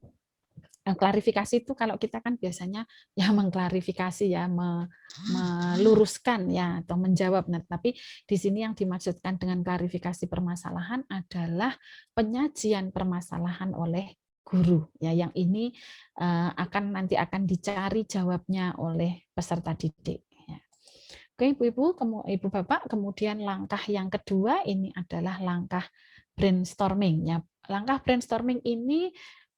klarifikasi itu kalau kita kan biasanya ya mengklarifikasi ya, meluruskan ya atau menjawab. Nah, tapi di sini yang dimaksudkan dengan klarifikasi permasalahan adalah penyajian permasalahan oleh guru ya, yang ini nanti akan dicari jawabnya oleh peserta didik ya. Oke, Ibu-ibu, Ibu Bapak, kemudian langkah yang kedua ini adalah langkah brainstorming ya. Langkah brainstorming ini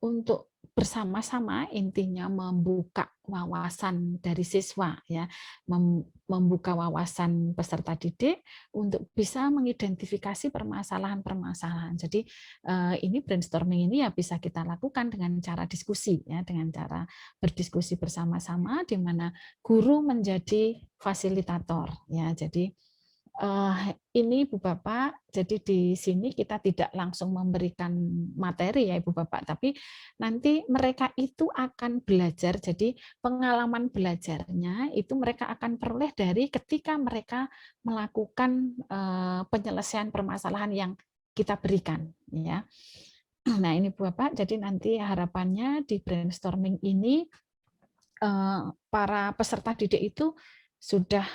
untuk bersama-sama intinya membuka wawasan dari siswa ya, membuka wawasan peserta didik untuk bisa mengidentifikasi permasalahan-permasalahan. Jadi ini brainstorming ini ya bisa kita lakukan dengan cara diskusi ya, dengan cara berdiskusi bersama-sama di mana guru menjadi fasilitator ya. Jadi ini Ibu Bapak, jadi di sini kita tidak langsung memberikan materi ya Ibu Bapak, tapi nanti mereka itu akan belajar, jadi pengalaman belajarnya itu mereka akan peroleh dari ketika mereka melakukan penyelesaian permasalahan yang kita berikan ya. Nah ini Bu Bapak, jadi nanti harapannya di brainstorming ini para peserta didik itu sudah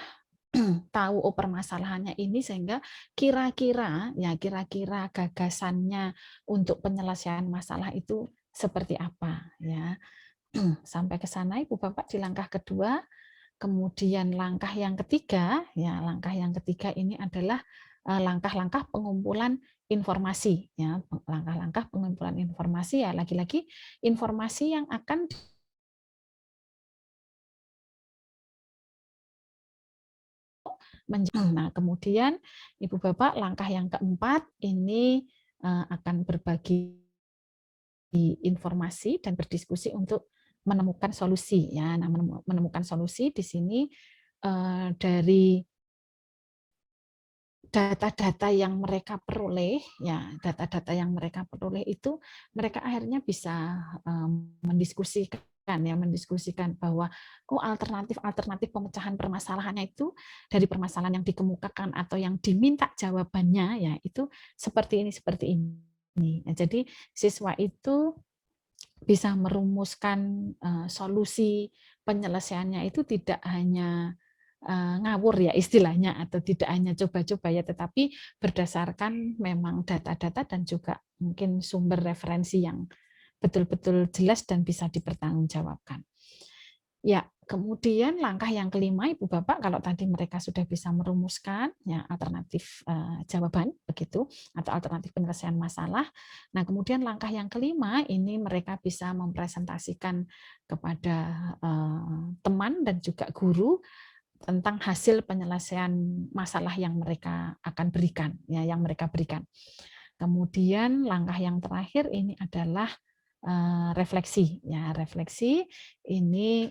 tahu permasalahannya ini, sehingga kira-kira gagasannya untuk penyelesaian masalah itu seperti apa ya. Sampai ke sana Ibu Bapak di langkah kedua. Kemudian langkah yang ketiga ya, langkah yang ketiga ini adalah langkah-langkah pengumpulan informasi ya. Langkah-langkah pengumpulan informasi ya, lagi-lagi informasi yang akan nah, kemudian Ibu Bapak langkah yang keempat ini akan berbagi informasi dan berdiskusi untuk menemukan solusi ya. Nah, menemukan solusi di sini dari data-data yang mereka peroleh ya, data-data yang mereka peroleh itu mereka akhirnya bisa mendiskusikan bahwa alternatif pemecahan permasalahannya itu dari permasalahan yang dikemukakan atau yang diminta jawabannya ya itu seperti ini. Nah, jadi siswa itu bisa merumuskan solusi penyelesaiannya itu tidak hanya ngawur ya istilahnya, atau tidak hanya coba-coba ya, tetapi berdasarkan memang data-data dan juga mungkin sumber referensi yang betul-betul jelas dan bisa dipertanggungjawabkan. Ya, kemudian langkah yang kelima Ibu Bapak, kalau tadi mereka sudah bisa merumuskan ya alternatif jawaban begitu atau alternatif penyelesaian masalah. Nah, kemudian langkah yang kelima ini mereka bisa mempresentasikan kepada teman dan juga guru tentang hasil penyelesaian masalah yang mereka akan berikan ya, yang mereka berikan. Kemudian langkah yang terakhir ini adalah refleksi ya. Refleksi ini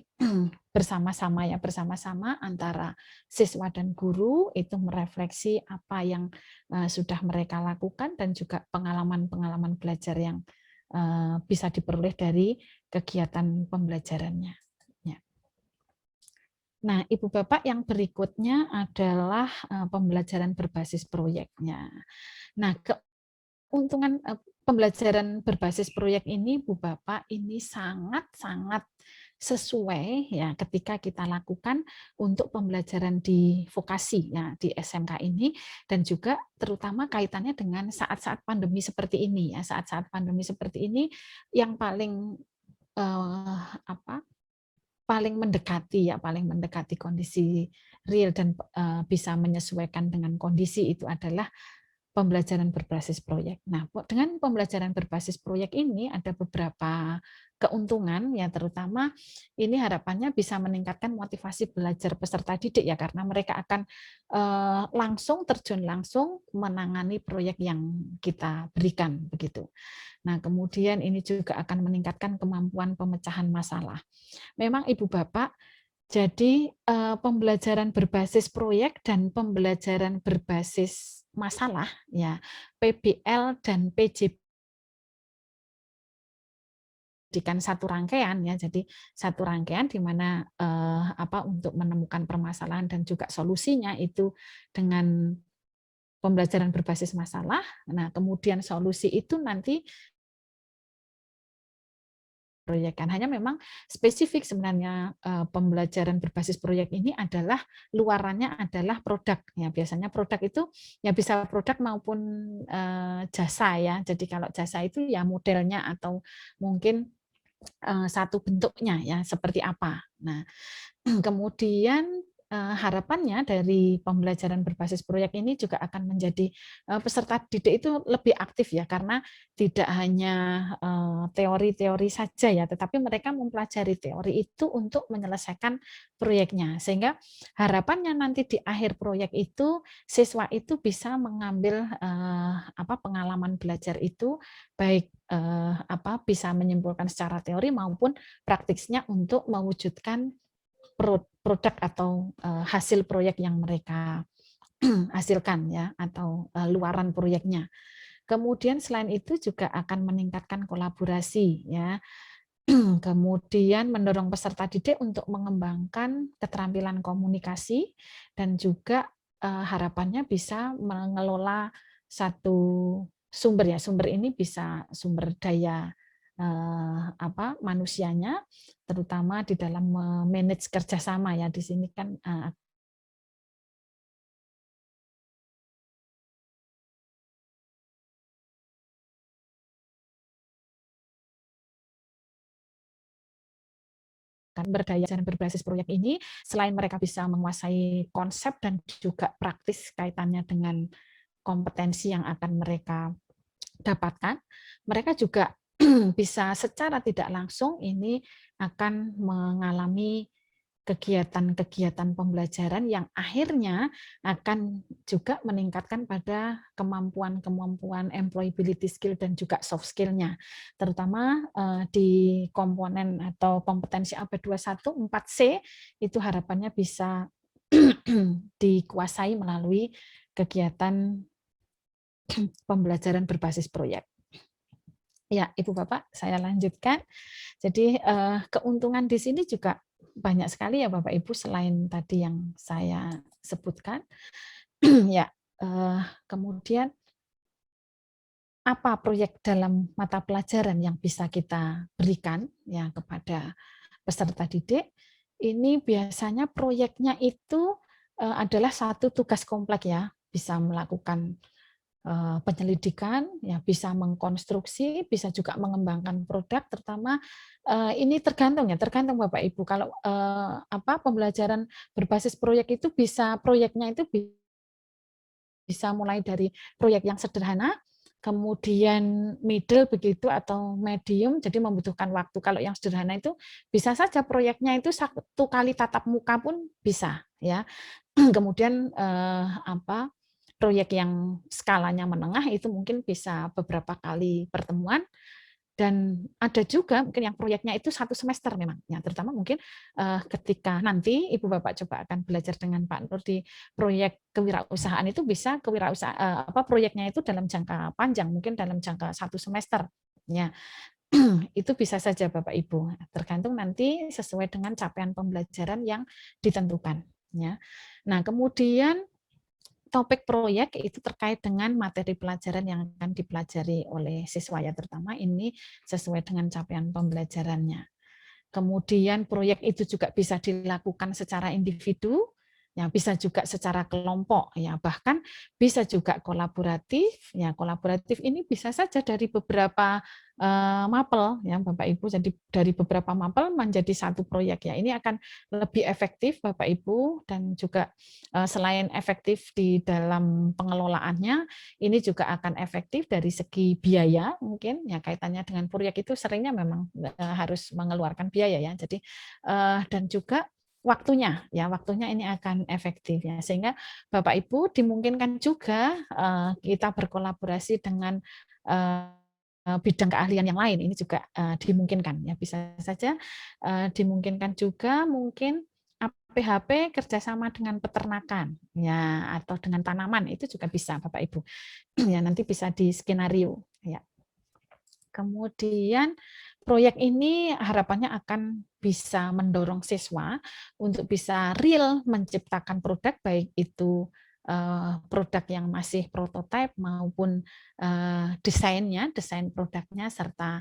bersama-sama antara siswa dan guru itu merefleksi apa yang sudah mereka lakukan dan juga pengalaman-pengalaman belajar yang bisa diperoleh dari kegiatan pembelajarannya. Nah, Ibu Bapak, yang berikutnya adalah pembelajaran berbasis proyeknya. Nah, keuntungan pembelajaran berbasis proyek ini, Bu Bapak, ini sangat-sangat sesuai ya ketika kita lakukan untuk pembelajaran di vokasi ya di SMK ini, dan juga terutama kaitannya dengan saat-saat pandemi seperti ini ya. Saat-saat pandemi seperti ini yang paling apa? Paling mendekati kondisi real dan bisa menyesuaikan dengan kondisi itu adalah pembelajaran berbasis proyek. Nah, dengan pembelajaran berbasis proyek ini ada beberapa keuntungan ya, terutama ini harapannya bisa meningkatkan motivasi belajar peserta didik ya, karena mereka akan langsung terjun langsung menangani proyek yang kita berikan begitu. Nah, kemudian ini juga akan meningkatkan kemampuan pemecahan masalah. Memang Ibu Bapak, jadi pembelajaran berbasis proyek dan pembelajaran berbasis masalah ya, PBL dan PJB dijadikan satu rangkaian ya. Jadi satu rangkaian di mana untuk menemukan permasalahan dan juga solusinya itu dengan pembelajaran berbasis masalah. Nah, kemudian solusi itu nanti proyek kan. Hanya memang spesifik sebenarnya pembelajaran berbasis proyek ini adalah luarannya adalah produk ya. Biasanya produk itu ya bisa produk maupun jasa ya. Jadi kalau jasa itu ya modelnya atau mungkin satu bentuknya ya seperti apa. Nah, kemudian harapannya dari pembelajaran berbasis proyek ini juga akan menjadi peserta didik itu lebih aktif ya, karena tidak hanya teori-teori saja ya, tetapi mereka mempelajari teori itu untuk menyelesaikan proyeknya. Sehingga harapannya nanti di akhir proyek itu siswa itu bisa mengambil pengalaman belajar itu baik bisa menyimpulkan secara teori maupun praktiknya untuk mewujudkan produk atau hasil proyek yang mereka hasilkan ya, atau luaran proyeknya. Kemudian selain itu juga akan meningkatkan kolaborasi ya. Kemudian mendorong peserta didik untuk mengembangkan keterampilan komunikasi dan juga harapannya bisa mengelola satu sumber ya. Sumber ini bisa sumber daya manusianya, terutama di dalam manage kerjasama ya. Di sini kan berdaya dan berbasis proyek ini, selain mereka bisa menguasai konsep dan juga praktis kaitannya dengan kompetensi yang akan mereka dapatkan, mereka juga bisa secara tidak langsung ini akan mengalami kegiatan-kegiatan pembelajaran yang akhirnya akan juga meningkatkan pada kemampuan-kemampuan employability skill dan juga soft skill-nya, terutama di komponen atau kompetensi AB21 4C itu harapannya bisa dikuasai melalui kegiatan pembelajaran berbasis proyek. Ya, Ibu Bapak, saya lanjutkan. Jadi keuntungan di sini juga banyak sekali ya Bapak Ibu, selain tadi yang saya sebutkan. Ya, kemudian apa proyek dalam mata pelajaran yang bisa kita berikan ya kepada peserta didik? Ini biasanya proyeknya itu adalah satu tugas kompleks ya, bisa melakukan penyelidikan, ya bisa mengkonstruksi, bisa juga mengembangkan produk, terutama ini tergantung Bapak Ibu. Kalau pembelajaran berbasis proyek itu proyeknya itu bisa mulai dari proyek yang sederhana, kemudian middle begitu atau medium, jadi membutuhkan waktu. Kalau yang sederhana itu bisa saja proyeknya itu satu kali tatap muka pun bisa ya. Kemudian proyek yang skalanya menengah itu mungkin bisa beberapa kali pertemuan, dan ada juga mungkin yang proyeknya itu 1 semester memang ya, terutama mungkin ketika nanti Ibu Bapak coba akan belajar dengan Pak Nur di proyek kewirausahaan itu bisa proyeknya itu dalam jangka panjang, mungkin dalam jangka 1 semester ya. Itu bisa saja Bapak Ibu, tergantung nanti sesuai dengan capaian pembelajaran yang ditentukan. Ya. Nah, kemudian topik proyek itu terkait dengan materi pelajaran yang akan dipelajari oleh siswa ya, terutama ini sesuai dengan capaian pembelajarannya. Kemudian proyek itu juga bisa dilakukan secara individu, ya bisa juga secara kelompok, ya bahkan bisa juga kolaboratif. Ya kolaboratif ini bisa saja dari beberapa mapel, ya Bapak Ibu. Jadi dari beberapa mapel menjadi satu proyek ya. Ini akan lebih efektif Bapak Ibu dan juga selain efektif di dalam pengelolaannya, ini juga akan efektif dari segi biaya mungkin ya kaitannya dengan proyek itu seringnya memang harus mengeluarkan biaya ya. Jadi dan juga waktunya ya waktunya ini akan efektif ya sehingga Bapak Ibu dimungkinkan juga kita berkolaborasi dengan bidang keahlian yang lain ini juga dimungkinkan ya bisa saja dimungkinkan juga mungkin PHP kerjasama dengan peternakan ya atau dengan tanaman itu juga bisa Bapak Ibu ya nanti bisa di skenario ya. Kemudian proyek ini harapannya akan bisa mendorong siswa untuk bisa real menciptakan produk baik itu produk yang masih prototipe maupun desain produknya serta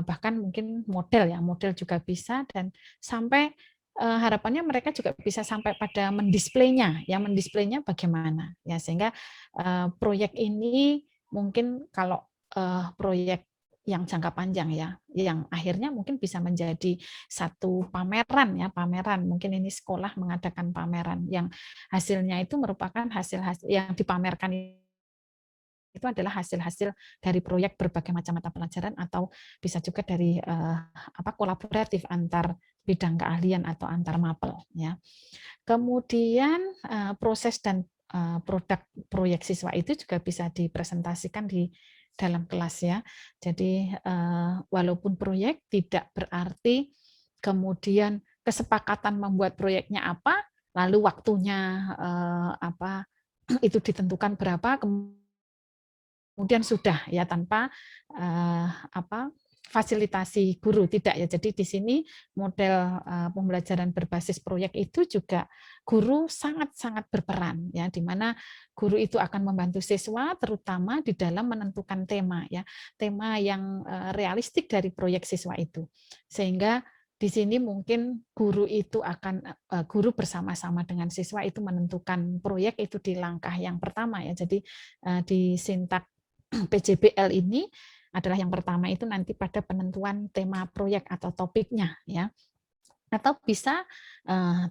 bahkan mungkin model ya model juga bisa dan sampai harapannya mereka juga bisa sampai pada mendisplaynya ya mendisplaynya bagaimana ya sehingga proyek ini mungkin kalau proyek yang jangka panjang ya, yang akhirnya mungkin bisa menjadi satu pameran ya, pameran. Mungkin ini sekolah mengadakan pameran yang hasilnya itu merupakan hasil-hasil yang dipamerkan itu adalah hasil-hasil dari proyek berbagai macam mata pelajaran atau bisa juga dari kolaboratif antar bidang keahlian atau antar mapel ya. Kemudian proses dan produk proyek siswa itu juga bisa dipresentasikan di dalam kelas ya. Jadi walaupun proyek tidak berarti kemudian kesepakatan membuat proyeknya apa, lalu waktunya itu ditentukan berapa, kemudian sudah ya tanpa fasilitasi guru tidak ya. Jadi di sini model pembelajaran berbasis proyek itu juga guru sangat-sangat berperan ya di mana guru itu akan membantu siswa terutama di dalam menentukan tema ya. Tema yang realistik dari proyek siswa itu. Sehingga di sini mungkin guru itu akan guru bersama-sama dengan siswa itu menentukan proyek itu di langkah yang pertama ya. Jadi di sintak PJBL ini adalah yang pertama itu nanti pada penentuan tema proyek atau topiknya ya. Atau bisa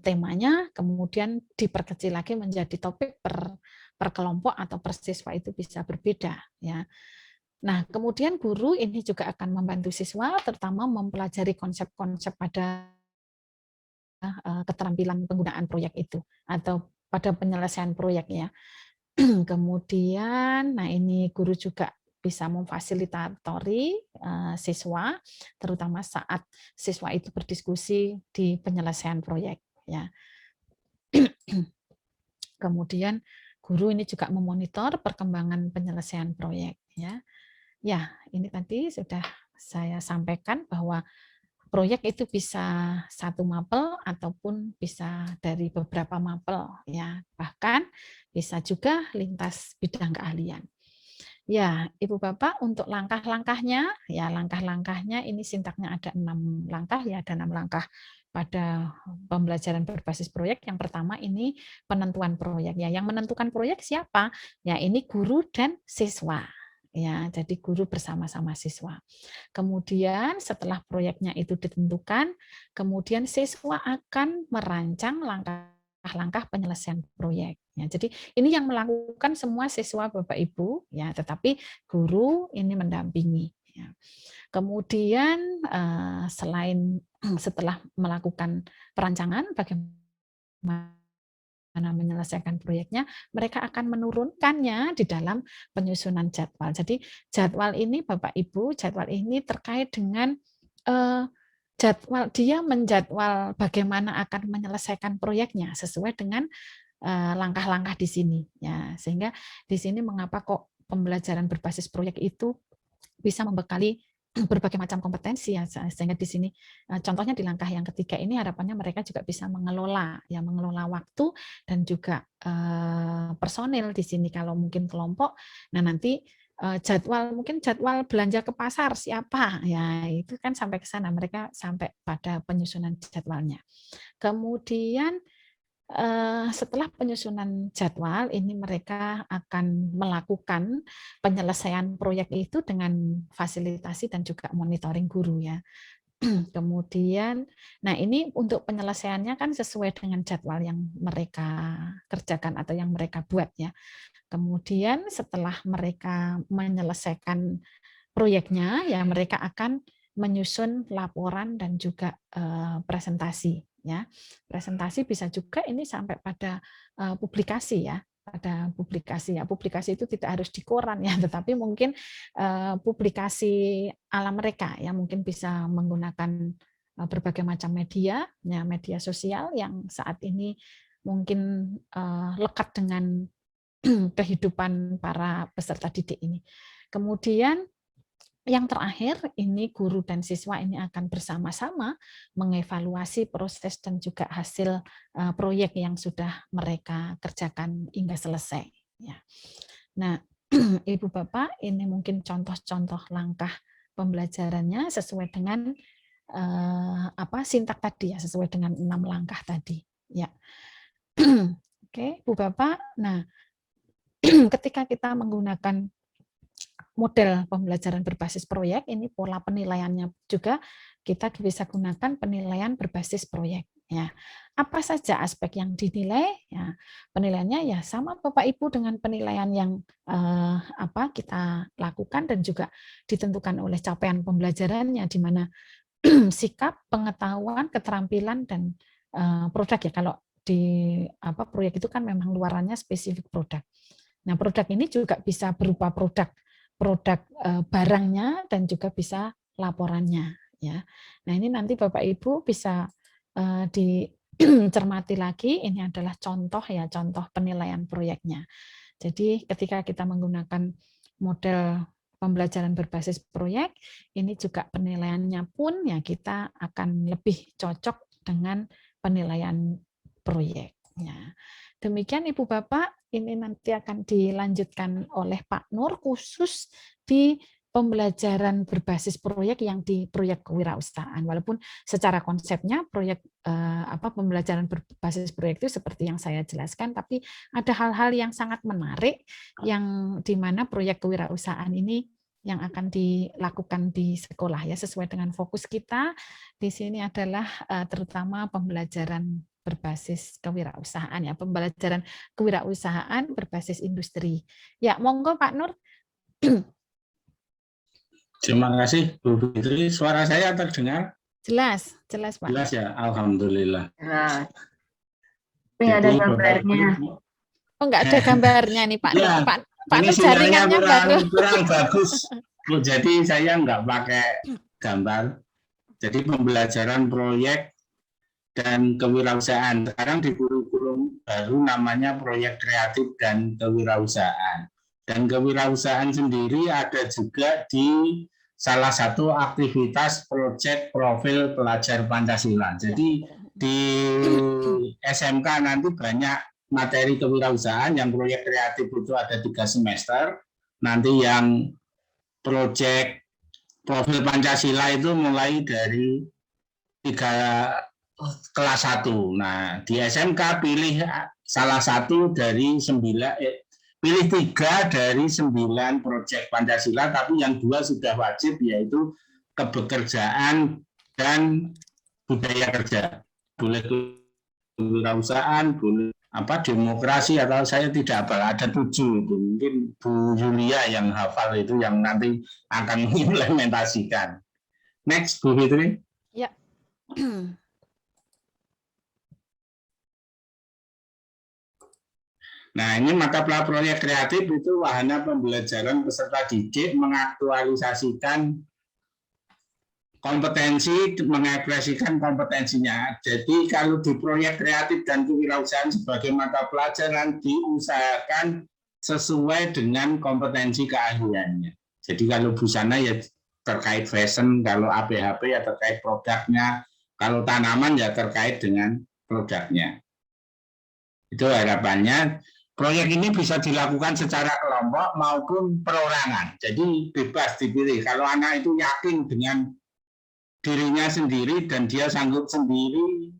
temanya kemudian diperkecil lagi menjadi topik per kelompok atau per siswa itu bisa berbeda ya. Nah, kemudian guru ini juga akan membantu siswa terutama mempelajari konsep-konsep pada keterampilan penggunaan proyek itu atau pada penyelesaian proyek ya. Kemudian, nah ini guru juga bisa memfasilitatori siswa, terutama saat siswa itu berdiskusi di penyelesaian proyek. Ya. Kemudian guru ini juga memonitor perkembangan penyelesaian proyek. Ya, ini tadi sudah saya sampaikan bahwa proyek itu bisa satu mapel ataupun bisa dari beberapa mapel ya bahkan bisa juga lintas bidang keahlian. Ya, Ibu Bapak untuk langkah-langkahnya ya langkah-langkahnya ini sintaknya ada 6 langkah ya ada 6 langkah pada pembelajaran berbasis proyek. Yang pertama ini penentuan proyek ya. Yang menentukan proyek siapa? Ya ini guru dan siswa. Ya, jadi guru bersama-sama siswa. Kemudian setelah proyeknya itu ditentukan, kemudian siswa akan merancang langkah-langkah penyelesaian proyek. Ya, jadi ini yang melakukan semua siswa Bapak Ibu, ya, tetapi guru ini mendampingi. Ya. Kemudian selain setelah melakukan perancangan bagaimana menyelesaikan proyeknya, mereka akan menurunkannya di dalam penyusunan jadwal. Jadi jadwal ini Bapak Ibu, jadwal ini terkait dengan jadwal dia menjadwal bagaimana akan menyelesaikan proyeknya sesuai dengan langkah-langkah di sini ya. Sehingga di sini mengapa kok pembelajaran berbasis proyek itu bisa membekali berbagai macam kompetensi ya, sehingga di sini contohnya di langkah yang ketiga ini harapannya mereka juga bisa mengelola waktu dan juga personil di sini kalau mungkin kelompok. Nah, nanti mungkin jadwal belanja ke pasar siapa ya, itu kan sampai ke sana, mereka sampai pada penyusunan jadwalnya. Kemudian setelah penyusunan jadwal, ini mereka akan melakukan penyelesaian proyek itu dengan fasilitasi dan juga monitoring guru ya. Kemudian, nah ini untuk penyelesaiannya kan sesuai dengan jadwal yang mereka kerjakan atau yang mereka buat ya. Kemudian setelah mereka menyelesaikan proyeknya, ya mereka akan menyusun laporan dan juga presentasi. Ya, presentasi bisa juga ini sampai pada publikasi ya, pada publikasi ya. Publikasi itu tidak harus di koran ya, tetapi mungkin publikasi ala mereka ya, mungkin bisa menggunakan berbagai macam media, ya media sosial yang saat ini mungkin lekat dengan kehidupan para peserta didik ini. Kemudian yang terakhir, ini guru dan siswa ini akan bersama-sama mengevaluasi proses dan juga hasil proyek yang sudah mereka kerjakan hingga selesai. Ya. Nah, Ibu Bapak, ini mungkin contoh-contoh langkah pembelajarannya sesuai dengan sintak tadi ya, sesuai dengan 6 langkah tadi. Ya. Oke, Bu Bapak. Nah, ketika kita menggunakan model pembelajaran berbasis proyek, ini pola penilaiannya juga kita bisa gunakan penilaian berbasis proyek. Ya, apa saja aspek yang dinilai? Ya, penilaiannya ya sama Bapak Ibu dengan penilaian yang kita lakukan dan juga ditentukan oleh capaian pembelajarannya, di mana sikap, pengetahuan, keterampilan dan produk ya. Kalau di proyek itu kan memang luarannya spesifik produk. Nah, produk ini juga bisa berupa produk barangnya dan juga bisa laporannya ya. Nah, ini nanti Bapak Ibu bisa dicermati lagi, ini adalah contoh ya, contoh penilaian proyeknya. Jadi ketika kita menggunakan model pembelajaran berbasis proyek, ini juga penilaiannya pun ya kita akan lebih cocok dengan penilaian proyeknya. Demikian Ibu Bapak, ini nanti akan dilanjutkan oleh Pak Nur khusus di pembelajaran berbasis proyek yang di proyek kewirausahaan. Walaupun secara konsepnya proyek pembelajaran berbasis proyek itu seperti yang saya jelaskan, tapi ada hal-hal yang sangat menarik yang di mana proyek kewirausahaan ini yang akan dilakukan di sekolah ya, sesuai dengan fokus kita di sini adalah terutama pembelajaran berbasis kewirausahaan ya, pembelajaran kewirausahaan berbasis industri. Ya, monggo Pak Nur. Terima kasih Bu Fitri. Suara saya terdengar? Jelas Pak. Jelas ya, alhamdulillah. Jelas. Tapi ada gambarnya. Oh, enggak ada gambarnya nih Pak Nur. Ya, Pak Nur jaringannya kurang bagus. Jadi saya enggak pakai gambar. Jadi pembelajaran proyek dan kewirausahaan. Sekarang di kurikulum baru namanya proyek kreatif dan kewirausahaan. Dan kewirausahaan sendiri ada juga di salah satu aktivitas proyek profil pelajar Pancasila. Jadi di SMK nanti banyak materi kewirausahaan, yang proyek kreatif itu ada 3 semester. Nanti yang proyek profil Pancasila itu mulai dari 3 kelas 1. Nah, di SMK pilih salah satu dari 3 dari 9 proyek Pancasila, tapi yang 2 sudah wajib, yaitu kebekerjaan dan budaya kerja. Boleh kewirausasahaan, boleh demokrasi, atau saya tidak hafal, ada 7 itu. Mungkin Bu Yulia yang hafal itu, yang nanti akan mengimplementasikan. Next, Bu Fitri. Ya. Nah, ini mata pelajaran proyek kreatif itu wahana pembelajaran peserta didik mengaktualisasikan kompetensi, mengekspresikan kompetensinya. Jadi kalau di proyek kreatif dan kewirausahaan sebagai mata pelajaran diusahakan sesuai dengan kompetensi keahliannya. Jadi kalau busana ya terkait fashion, kalau ABHP ya terkait produknya, kalau tanaman ya terkait dengan produknya. Itu harapannya. Proyek ini bisa dilakukan secara kelompok maupun perorangan. Jadi bebas dipilih. Kalau anak itu yakin dengan dirinya sendiri dan dia sanggup sendiri,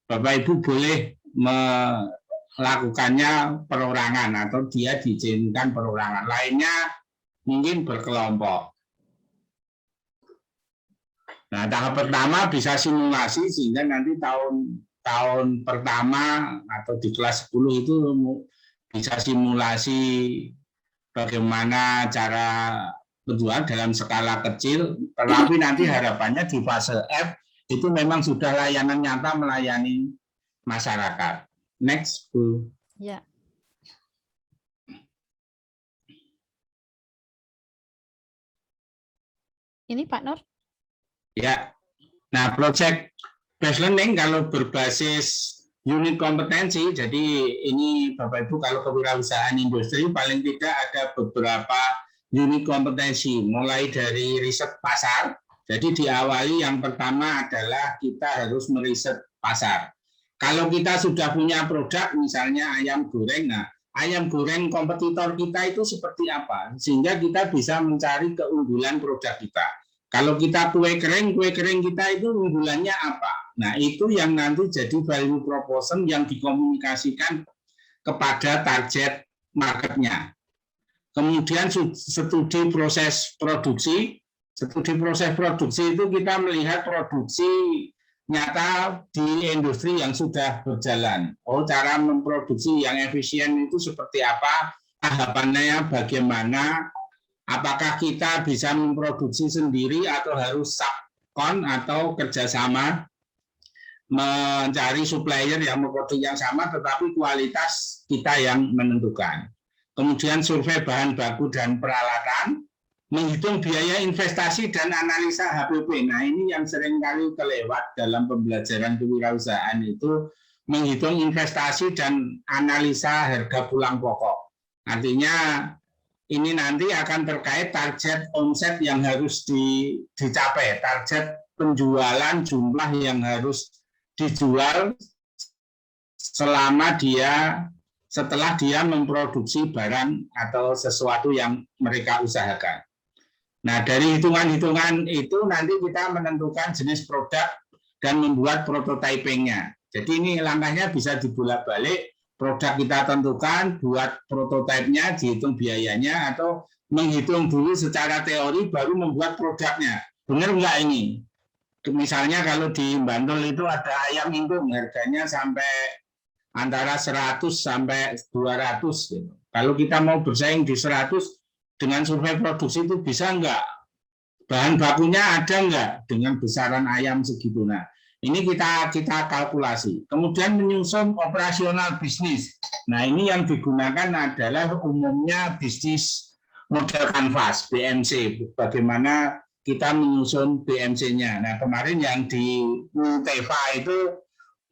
Bapak Ibu boleh melakukannya perorangan atau dia diizinkan perorangan. Lainnya mungkin berkelompok. Nah, tahap pertama bisa simulasi sehingga nanti tahun pertama atau di kelas 10 itu bisa simulasi bagaimana cara berjualan dalam skala kecil, tetapi nanti harapannya di fase F itu memang sudah layanan nyata melayani masyarakat. Next, Bu. Ya. Ini Pak Nur? Ya. Nah, project based learning kalau berbasis unit kompetensi, jadi ini Bapak Ibu kalau kewirausahaan industri paling tidak ada beberapa unit kompetensi, mulai dari riset pasar. Jadi diawali yang pertama adalah kita harus meriset pasar. Kalau kita sudah punya produk, misalnya ayam goreng, nah ayam goreng kompetitor kita itu seperti apa, sehingga kita bisa mencari keunggulan produk kita. Kalau kita kue kering kita itu unggulannya apa? Nah, itu yang nanti jadi value proposition yang dikomunikasikan kepada target marketnya. Kemudian studi proses produksi. Studi proses produksi itu kita melihat produksi nyata di industri yang sudah berjalan. Oh, cara memproduksi yang efisien itu seperti apa? Tahapannya bagaimana? Apakah kita bisa memproduksi sendiri atau harus subkon atau kerjasama mencari supplier yang memproduksi yang sama tetapi kualitas kita yang menentukan. Kemudian survei bahan baku dan peralatan, menghitung biaya investasi dan analisa HPP. Nah, ini yang seringkali kelewat dalam pembelajaran kewirausahaan itu, menghitung investasi dan analisa harga pulang pokok. Artinya ini nanti akan terkait target omset yang harus dicapai, target penjualan jumlah yang harus dijual setelah dia memproduksi barang atau sesuatu yang mereka usahakan. Nah, dari hitungan-hitungan itu nanti kita menentukan jenis produk dan membuat prototypingnya. Jadi ini langkahnya bisa dibolak-balik. Produk kita tentukan, buat prototipenya, dihitung biayanya, atau menghitung dulu secara teori, baru membuat produknya. Benar nggak ini? Misalnya kalau di Bantul itu ada ayam ingkung, harganya sampai antara 100 sampai 200. Gitu. Kalau kita mau bersaing di 100, dengan survei produksi itu bisa nggak? Bahan bakunya ada nggak dengan besaran ayam segitu? Nah, ini kita kalkulasi. Kemudian menyusun operasional bisnis. Nah, ini yang digunakan adalah umumnya bisnis model kanvas, BMC. Bagaimana kita menyusun BMC-nya. Nah, kemarin yang di UTEVA itu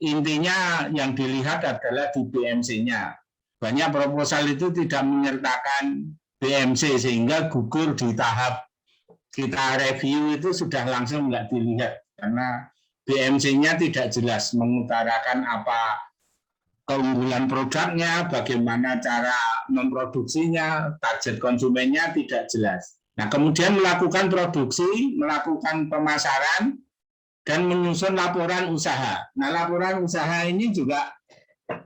intinya yang dilihat adalah di BMC-nya. Banyak proposal itu tidak menyertakan BMC sehingga gugur di tahap kita review itu sudah langsung nggak dilihat karena BMC-nya tidak jelas mengutarakan apa keunggulan produknya, bagaimana cara memproduksinya, target konsumennya tidak jelas. Nah, kemudian melakukan produksi, melakukan pemasaran, dan menyusun laporan usaha. Nah, laporan usaha ini juga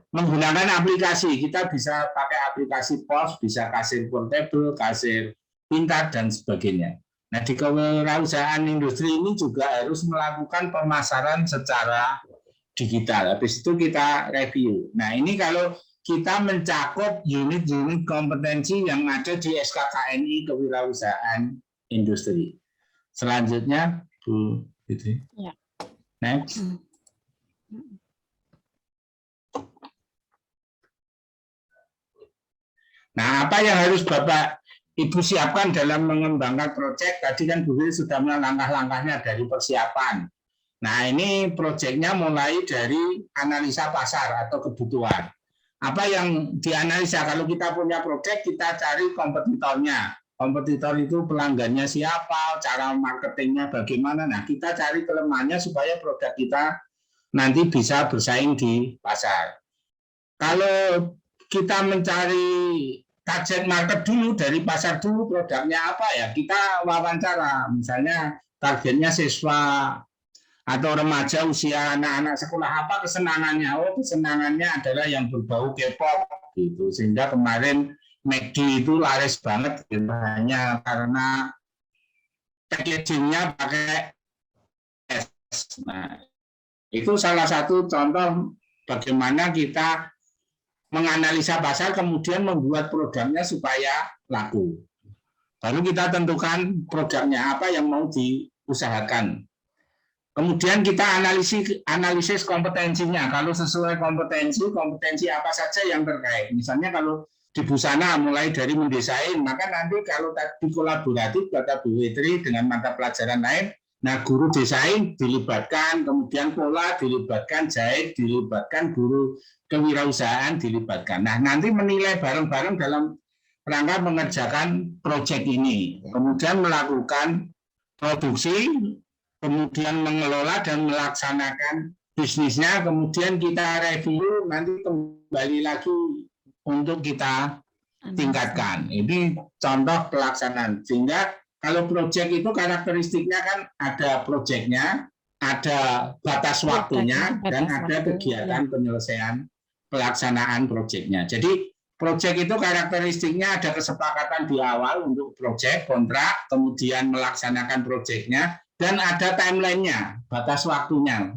menggunakan aplikasi. Kita bisa pakai aplikasi POS, bisa kasir portable, kasir pintar, dan sebagainya. Nah, di kewirausahaan industri ini juga harus melakukan pemasaran secara digital. Habis itu kita review. Nah, ini kalau kita mencakup unit-unit kompetensi yang ada di SKKNI Kewirausahaan Industri. Selanjutnya, Bu Fitri. Ya. Next. Nah, apa yang harus Bapak Ibu siapkan dalam mengembangkan proyek? Tadi kan Bu Fitri sudah melihat langkah-langkahnya dari persiapan. Nah, ini proyeknya mulai dari analisa pasar atau kebutuhan. Apa yang dianalisa? Kalau kita punya proyek, kita cari kompetitornya. kompetitor itu pelanggannya siapa, cara marketingnya bagaimana. Nah, kita cari kelemahannya supaya produk kita nanti bisa bersaing di pasar. Kalau kita mencari target market dulu, dari pasar dulu, produknya apa ya, kita wawancara. Misalnya targetnya siswa atau remaja usia anak-anak sekolah, apa kesenangannya? Oh, kesenangannya adalah yang berbau K-pop gitu. Sehingga kemarin McD itu laris banget gitu, hanya karena packagingnya pakai es. Nah, itu salah satu contoh bagaimana kita menganalisa pasar kemudian membuat programnya supaya laku. Baru kita tentukan produknya apa yang mau diusahakan. Kemudian kita analisis kompetensinya. Kalau sesuai kompetensi apa saja yang terkait. Misalnya kalau di busana mulai dari mendesain, maka nanti kalau tadi kolaboratif kata Bu Witri dengan mata pelajaran lain, nah guru desain dilibatkan, kemudian pola dilibatkan, jahit dilibatkan, guru kewirausahaan dilibatkan. Nah nanti menilai bareng-bareng dalam rangka mengerjakan proyek ini, kemudian melakukan produksi, kemudian mengelola dan melaksanakan bisnisnya, kemudian kita review, nanti kembali lagi untuk kita tingkatkan. Ini contoh pelaksanaan. Sehingga kalau proyek itu karakteristiknya kan ada proyeknya, ada batas waktunya, dan ada kegiatan penyelesaian pelaksanaan proyeknya. Jadi proyek itu karakteristiknya ada kesepakatan di awal untuk proyek, kontrak, kemudian melaksanakan proyeknya, dan ada timeline-nya, batas waktunya.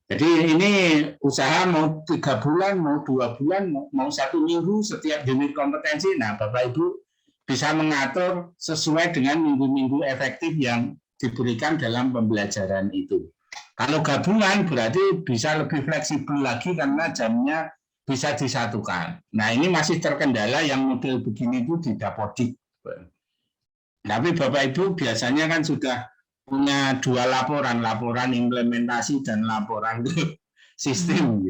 Jadi ini usaha mau 3 bulan, mau 2 bulan, mau 1 minggu setiap unit kompetensi. Nah, Bapak Ibu bisa mengatur sesuai dengan minggu-minggu efektif yang diberikan dalam pembelajaran itu. Kalau gabungan berarti bisa lebih fleksibel lagi karena jamnya bisa disatukan. Nah, ini masih terkendala yang model begini itu di Dapodik. Tapi Bapak Ibu biasanya kan sudah punya 2 laporan implementasi dan laporan sistem.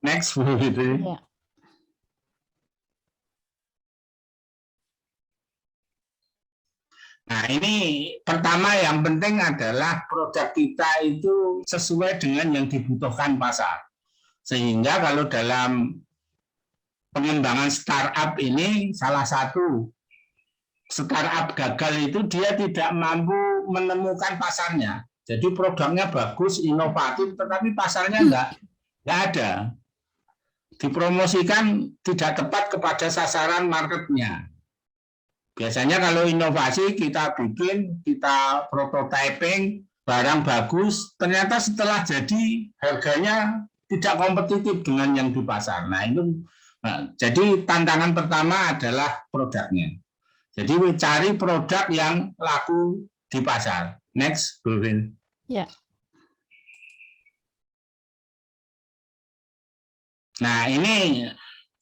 Next, Bu Fitri. Ya. Nah, ini pertama yang penting adalah produk kita itu sesuai dengan yang dibutuhkan pasar. Sehingga kalau dalam pengembangan startup ini, salah satu startup gagal itu dia tidak mampu menemukan pasarnya. Jadi produknya bagus, inovatif, tetapi pasarnya enggak ada. Dipromosikan tidak tepat kepada sasaran marketnya. Biasanya kalau inovasi kita bikin, kita prototyping, barang bagus, ternyata setelah jadi harganya tidak kompetitif dengan yang di pasar. Nah, itu jadi tantangan pertama adalah produknya. Jadi cari produk yang laku di pasar. Next, Bu Vin. Ya. Nah, ini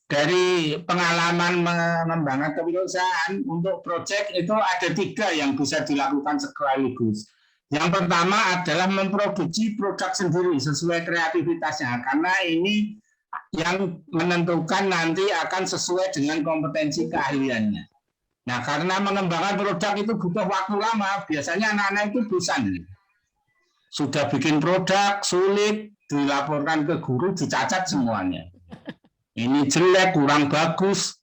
dari pengalaman mengembangkan kewirausahaan untuk proyek itu ada 3 yang bisa dilakukan sekaligus. Yang pertama adalah memproduksi produk sendiri sesuai kreativitasnya, karena ini yang menentukan nanti akan sesuai dengan kompetensi keahliannya. Nah, karena mengembangkan produk itu butuh waktu lama, biasanya anak-anak itu bosan. Sudah bikin produk, sulit, dilaporkan ke guru, dicacat semuanya. Ini jelek, kurang bagus.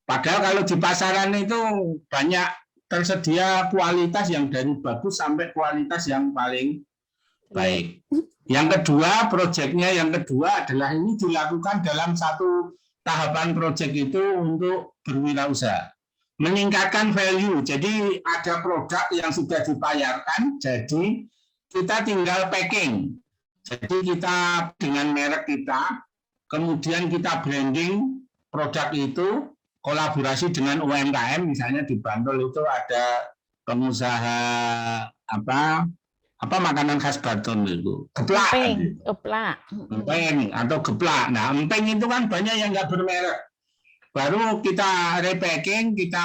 Padahal kalau di pasaran itu banyak tersedia kualitas yang dari bagus sampai kualitas yang paling baik. Yang kedua, proyeknya yang kedua adalah ini dilakukan dalam satu tahapan proyek itu untuk berwirausaha. Meningkatkan value, jadi ada produk yang sudah dibayarkan, jadi kita tinggal packing. Jadi kita dengan merek kita, kemudian kita branding produk itu, kolaborasi dengan UMKM, misalnya di Bantul itu ada pengusaha apa makanan khas Bantul itu, geplak, empeng atau geplak. Nah, empeng itu kan banyak yang nggak bermerek. Baru kita repacking, kita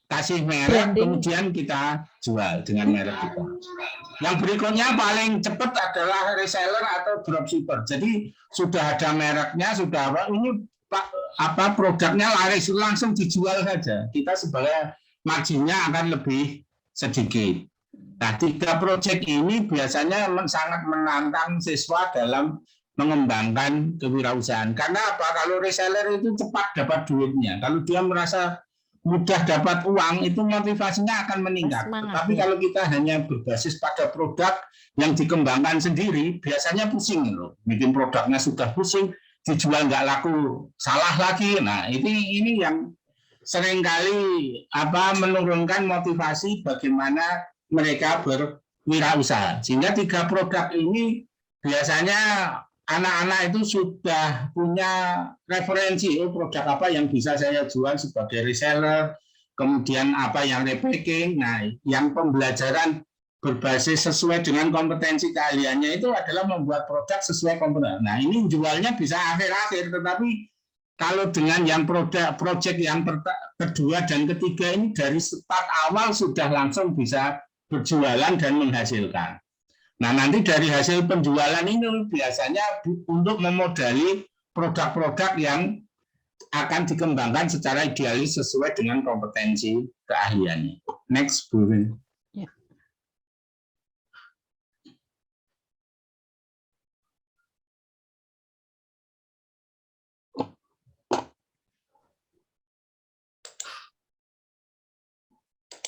kasih merek, kemudian kita jual dengan merek kita. Yang berikutnya paling cepat adalah reseller atau dropshipper. Jadi sudah ada mereknya, sudah apa? Ini produknya laris langsung dijual saja. Kita sebagai marginnya akan lebih sedikit. Nah, 3 proyek ini biasanya sangat menantang siswa dalam mengembangkan kewirausahaan. Karena apa? Kalau reseller itu cepat dapat duitnya. Kalau dia merasa mudah dapat uang, itu motivasinya akan meningkat. Tetapi kalau kita hanya berbasis pada produk yang dikembangkan sendiri, biasanya pusing loh. Bikin produknya sudah pusing, dijual nggak laku, salah lagi. Nah, ini yang seringkali menurunkan motivasi bagaimana mereka berwirausaha. Sehingga 3 produk ini biasanya anak-anak itu sudah punya referensi, produk apa yang bisa saya jual sebagai reseller, kemudian apa yang repacking. Nah, yang pembelajaran berbasis sesuai dengan kompetensi keahliannya itu adalah membuat produk sesuai kompetensi. Nah, ini jualnya bisa akhir-akhir, tetapi kalau dengan yang proyek yang kedua dan ketiga ini dari start awal sudah langsung bisa berjualan dan menghasilkan. Nah, nanti dari hasil penjualan ini biasanya untuk memodali produk-produk yang akan dikembangkan secara idealis sesuai dengan kompetensi keahliannya. Next, Bu Rin.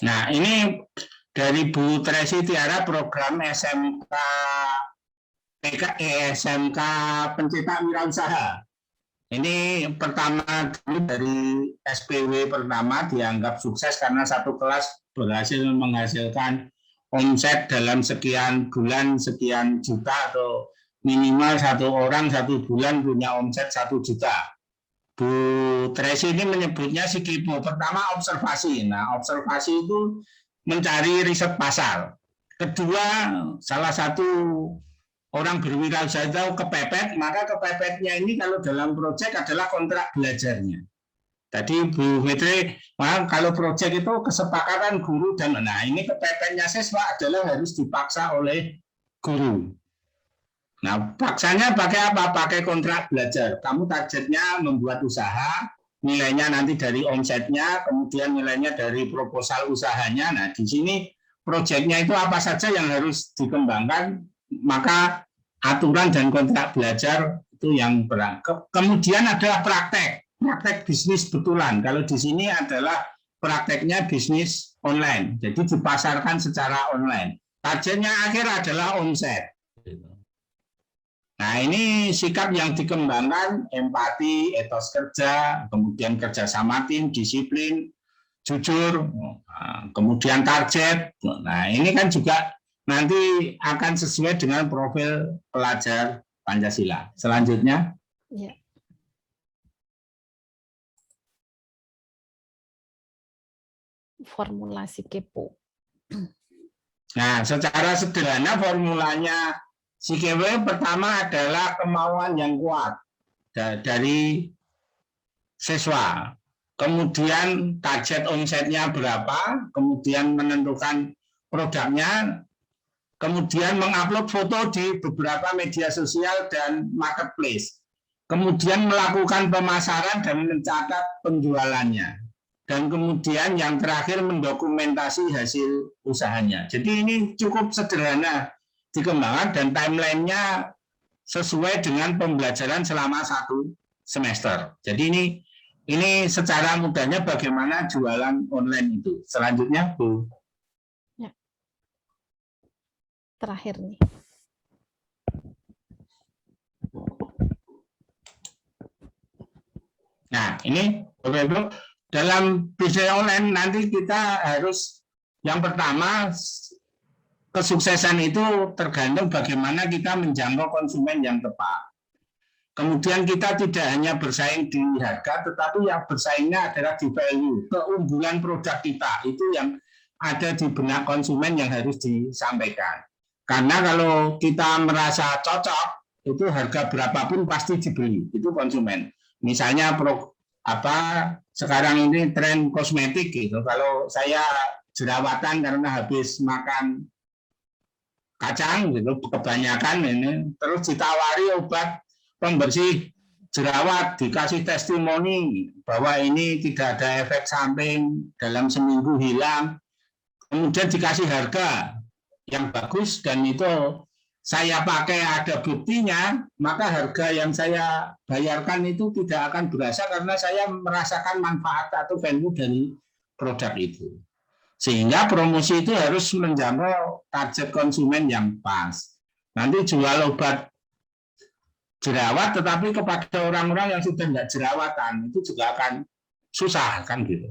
Nah, ini dari Bu Tracy Tiara, program SMK SMK Pencetak Wirausaha. Ini pertama dari SPW pertama dianggap sukses karena satu kelas berhasil menghasilkan omset dalam sekian bulan sekian juta, atau minimal satu orang satu bulan punya omset 1 juta. Bu Tracy ini menyebutnya Sikipo. Pertama observasi. Nah, observasi itu mencari riset pasar. Kedua, salah satu orang berwirausaha itu kepepet, maka kepepetnya ini kalau dalam proyek adalah kontrak belajarnya. Tadi Bu Fitri, kalau proyek itu kesepakatan guru dan ini kepepetnya siswa adalah harus dipaksa oleh guru. Nah, paksanya pakai apa? Pakai kontrak belajar. Kamu targetnya membuat usaha, nilainya nanti dari omsetnya, kemudian nilainya dari proposal usahanya. Nah, di sini proyeknya itu apa saja yang harus dikembangkan, maka aturan dan kontrak belajar itu yang berangkat. Kemudian adalah praktek bisnis betulan. Kalau di sini adalah prakteknya bisnis online, jadi dipasarkan secara online. Targetnya akhir adalah omset. Nah, ini sikap yang dikembangkan, empati, etos kerja, kemudian kerjasama tim, disiplin, jujur, kemudian target. Nah, ini kan juga nanti akan sesuai dengan profil pelajar Pancasila. Selanjutnya. Ya. Formulasi kepo. Nah, secara sederhana formulanya Sikipo pertama adalah kemauan yang kuat dari siswa. Kemudian target omsetnya berapa, kemudian menentukan produknya, kemudian mengupload foto di beberapa media sosial dan marketplace. Kemudian melakukan pemasaran dan mencatat penjualannya. Dan kemudian yang terakhir mendokumentasi hasil usahanya. Jadi ini cukup sederhana dikembangkan dan timelinenya sesuai dengan pembelajaran selama 1 semester. Jadi ini secara mudahnya bagaimana jualan online itu. Selanjutnya, Bu. Ya. Terakhir nih. Nah, ini Bapak-Ibu, dalam bisnis online nanti kita harus yang pertama, kesuksesan itu tergantung bagaimana kita menjangkau konsumen yang tepat. Kemudian kita tidak hanya bersaing di harga, tetapi yang bersaingnya adalah di value, keunggulan produk kita. Itu yang ada di benak konsumen yang harus disampaikan. Karena kalau kita merasa cocok, itu harga berapapun pasti dibeli, itu konsumen. Misalnya sekarang ini tren kosmetik gitu. Kalau saya jerawatan karena habis makan kacang gitu kebanyakan ini, terus ditawari obat pembersih jerawat dikasih testimoni bahwa ini tidak ada efek samping, dalam seminggu hilang, kemudian dikasih harga yang bagus dan itu saya pakai ada buktinya, maka harga yang saya bayarkan itu tidak akan berasa karena saya merasakan manfaat atau value dari produk itu. Sehingga promosi itu harus menjangkau target konsumen yang pas. Nanti jual obat jerawat tetapi kepada orang-orang yang sudah tidak jerawatan itu juga akan susah kan gitu.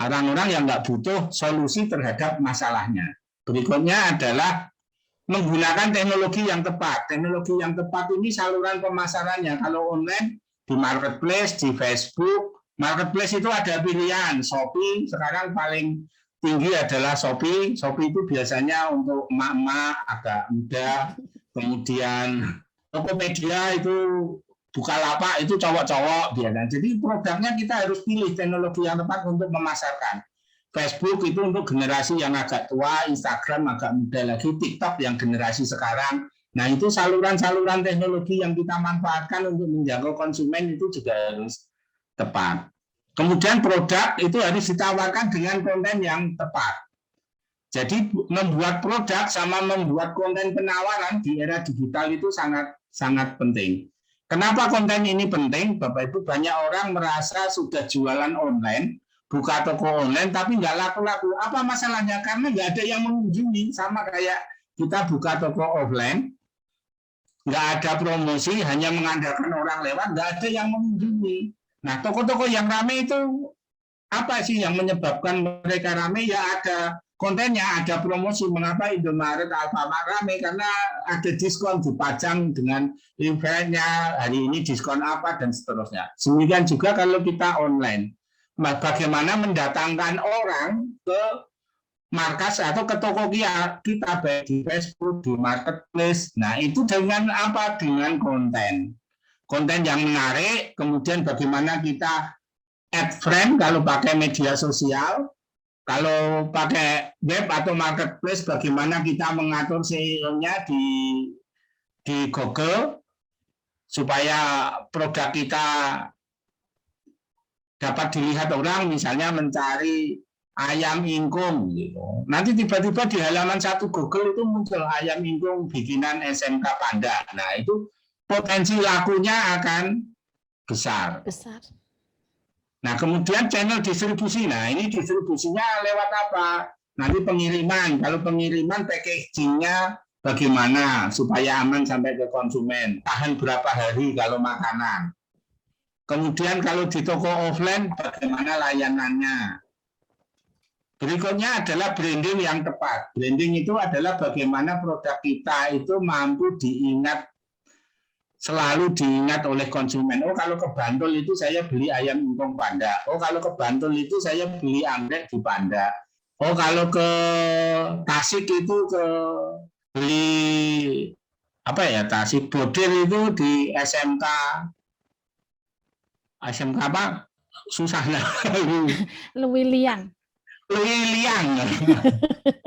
Orang-orang yang nggak butuh solusi terhadap masalahnya. Berikutnya adalah menggunakan teknologi yang tepat. Teknologi yang tepat ini saluran pemasarannya. Kalau online di marketplace, di Facebook, marketplace itu ada pilihan. Shopee sekarang paling tinggi adalah Shopee. Shopee itu biasanya untuk emak-emak agak muda. Kemudian Tokopedia itu Bukalapak itu cowok-cowok biasanya. Jadi produknya kita harus pilih teknologi yang tepat untuk memasarkan. Facebook itu untuk generasi yang agak tua, Instagram agak muda lagi, TikTok yang generasi sekarang. Nah itu saluran-saluran teknologi yang kita manfaatkan untuk menjangkau konsumen itu juga harus tepat. Kemudian produk itu harus ditawarkan dengan konten yang tepat. Jadi membuat produk sama membuat konten penawaran di era digital itu sangat penting. Kenapa konten ini penting? Bapak Ibu, banyak orang merasa sudah jualan online, buka toko online, tapi nggak laku-laku. Apa masalahnya? Karena nggak ada yang mengunjungi. Sama kayak kita buka toko offline, nggak ada promosi, hanya mengandalkan orang lewat, nggak ada yang mengunjungi. Nah, toko-toko yang ramai itu apa sih yang menyebabkan mereka ramai? Ya ada kontennya, ada promosi. Mengapa Indomaret, Alfamart ramai? Karena ada diskon dipajang dengan eventnya, hari ini diskon apa dan seterusnya. Demikian juga kalau kita online. Bagaimana mendatangkan orang ke markas atau ke toko kita baik di Facebook, di marketplace. Nah itu dengan apa? Dengan konten. Konten yang menarik, kemudian bagaimana kita add friend kalau pakai media sosial, kalau pakai web atau marketplace, bagaimana kita mengatur SEO-nya di Google supaya produk kita dapat dilihat orang, misalnya mencari ayam ingkung gitu. Nanti tiba-tiba di halaman satu Google itu muncul ayam ingkung bikinan SMK Panda. Nah, itu potensi lakunya akan besar. Nah, kemudian channel distribusi. Nah, ini distribusinya lewat apa? Nanti pengiriman. Kalau pengiriman packaging-nya bagaimana supaya aman sampai ke konsumen? Tahan berapa hari kalau makanan? Kemudian kalau di toko offline bagaimana layanannya? Berikutnya adalah branding yang tepat. Branding itu adalah bagaimana produk kita itu mampu diingat, selalu diingat oleh konsumen. Oh kalau ke Bantul itu saya beli ayam ingkung Panda. Oh kalau ke Bantul itu saya beli anggrek di Panda. Oh kalau ke Tasik itu beli apa ya, Tasik Bodir itu di SMK apa? Susah lah. Lewiliang.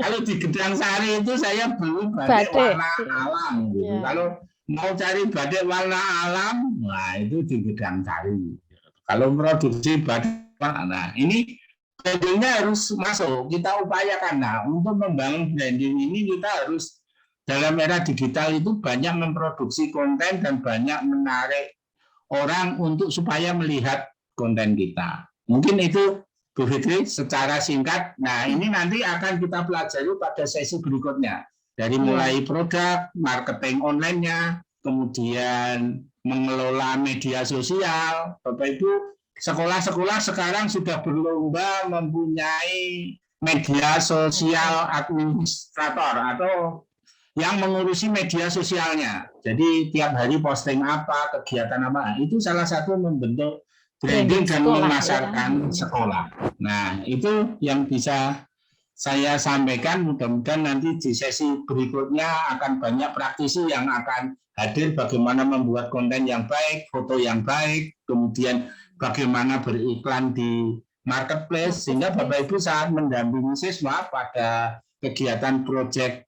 Kalau di Gedang Sari itu saya beli batik warna alam. Gitu. Yeah. Kalau mau cari batik warna alam, nah itu di Gedang Sari. Kalau produksi batik, nah ini brandingnya harus masuk. Kita upayakan. Nah, untuk membangun branding ini kita harus dalam era digital itu banyak memproduksi konten dan banyak menarik orang untuk supaya melihat konten kita. Mungkin itu Bu Fitri secara singkat. Nah, ini nanti akan kita pelajari pada sesi berikutnya. Dari mulai produk, marketing online-nya, kemudian mengelola media sosial. Bapak Ibu, sekolah-sekolah sekarang sudah berlomba mempunyai media sosial administrator atau yang mengurusi media sosialnya. Jadi tiap hari posting apa, kegiatan apa, itu salah satu membentuk branding dan memasarkan sekolah. Nah, itu yang bisa saya sampaikan. Mudah-mudahan nanti di sesi berikutnya akan banyak praktisi yang akan hadir bagaimana membuat konten yang baik, foto yang baik, kemudian bagaimana beriklan di marketplace, sehingga Bapak Ibu saat mendampingi siswa pada kegiatan proyek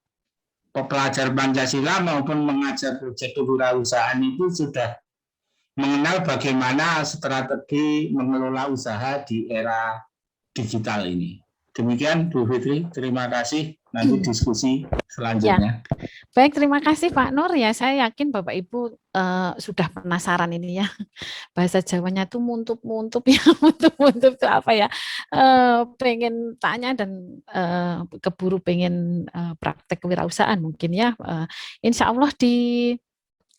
pelajar Pancasila maupun mengajar proyek kewirausahaan itu sudah mengenal bagaimana strategi mengelola usaha di era digital ini. Demikian Bu Fitri, terima kasih. Nanti diskusi selanjutnya. Baik, terima kasih Pak Nur ya. Saya yakin Bapak Ibu sudah penasaran ini ya. Bahasa Jawanya tuh muntup-muntup ya, muntup-muntup itu apa ya? Pengen tanya dan keburu pengen praktek kewirausahaan mungkin ya. Insya Allah di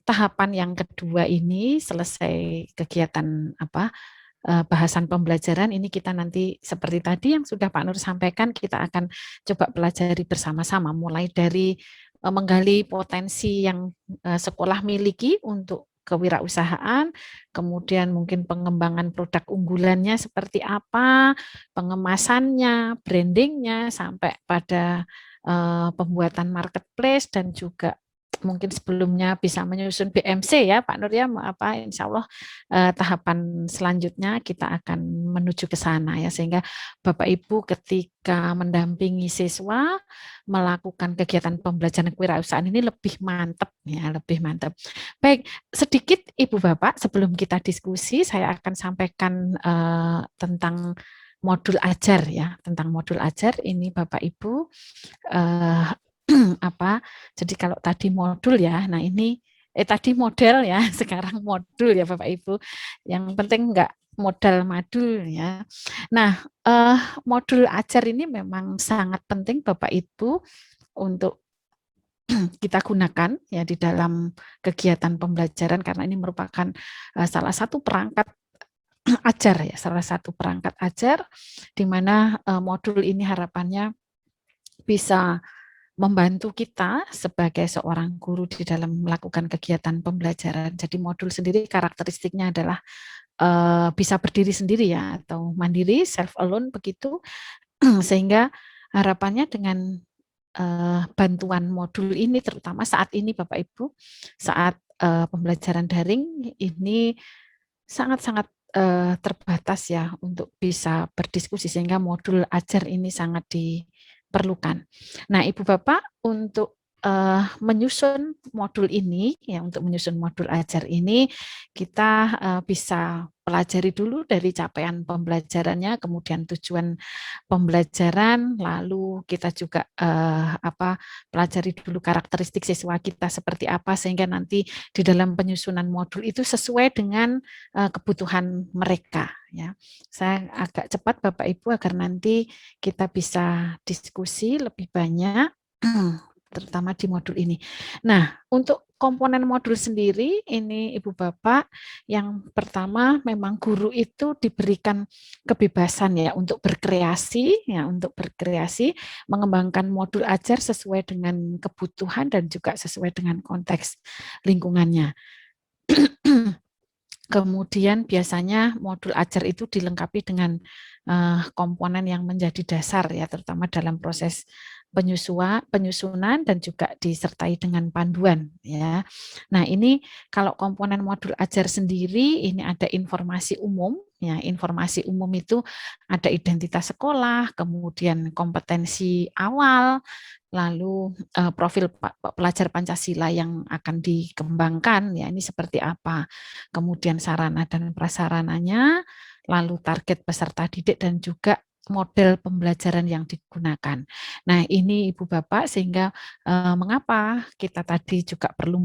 tahapan yang kedua ini selesai kegiatan bahasan pembelajaran ini kita nanti seperti tadi yang sudah Pak Nur sampaikan, kita akan coba pelajari bersama-sama mulai dari menggali potensi yang sekolah miliki untuk kewirausahaan, kemudian mungkin pengembangan produk unggulannya seperti apa, pengemasannya, brandingnya, sampai pada pembuatan marketplace dan juga mungkin sebelumnya bisa menyusun BMC ya Pak Nur ya, insya Allah tahapan selanjutnya kita akan menuju ke sana ya, sehingga Bapak Ibu ketika mendampingi siswa melakukan kegiatan pembelajaran kewirausahaan ini lebih mantap ya, lebih mantap. Baik, sedikit Ibu Bapak sebelum kita diskusi saya akan sampaikan tentang modul ajar ya, tentang modul ajar ini Bapak Ibu jadi kalau tadi modul ya, nah ini tadi model ya, sekarang modul ya Bapak Ibu. Yang penting enggak modal madul ya. Nah, modul ajar ini memang sangat penting Bapak Ibu untuk kita gunakan ya di dalam kegiatan pembelajaran karena ini merupakan salah satu perangkat ajar ya, salah satu perangkat ajar di mana modul ini harapannya bisa membantu kita sebagai seorang guru di dalam melakukan kegiatan pembelajaran. Jadi modul sendiri karakteristiknya adalah bisa berdiri sendiri ya, atau mandiri, self alone begitu, sehingga harapannya dengan bantuan modul ini, terutama saat ini Bapak Ibu, saat pembelajaran daring ini sangat-sangat terbatas ya untuk bisa berdiskusi, sehingga modul ajar ini sangat diperlukan. Nah, Ibu Bapak untuk menyusun modul ini ya, untuk menyusun modul ajar ini kita bisa pelajari dulu dari capaian pembelajarannya, kemudian tujuan pembelajaran, lalu kita juga pelajari dulu karakteristik siswa kita seperti apa sehingga nanti di dalam penyusunan modul itu sesuai dengan kebutuhan mereka ya. Saya agak cepat Bapak Ibu agar nanti kita bisa diskusi lebih banyak terutama di modul ini. Nah, untuk komponen modul sendiri ini Ibu Bapak, yang pertama memang guru itu diberikan kebebasan ya untuk berkreasi mengembangkan modul ajar sesuai dengan kebutuhan dan juga sesuai dengan konteks lingkungannya. Kemudian biasanya modul ajar itu dilengkapi dengan komponen yang menjadi dasar ya, terutama dalam proses penyusunan dan juga disertai dengan panduan ya. Nah, ini kalau komponen modul ajar sendiri ini ada informasi umum ya. Informasi umum itu ada identitas sekolah, kemudian kompetensi awal, lalu profil pelajar Pancasila yang akan dikembangkan ya, ini seperti apa, kemudian sarana dan prasarananya, lalu target peserta didik dan juga model pembelajaran yang digunakan. Nah, ini Ibu Bapak, sehingga mengapa kita tadi juga perlu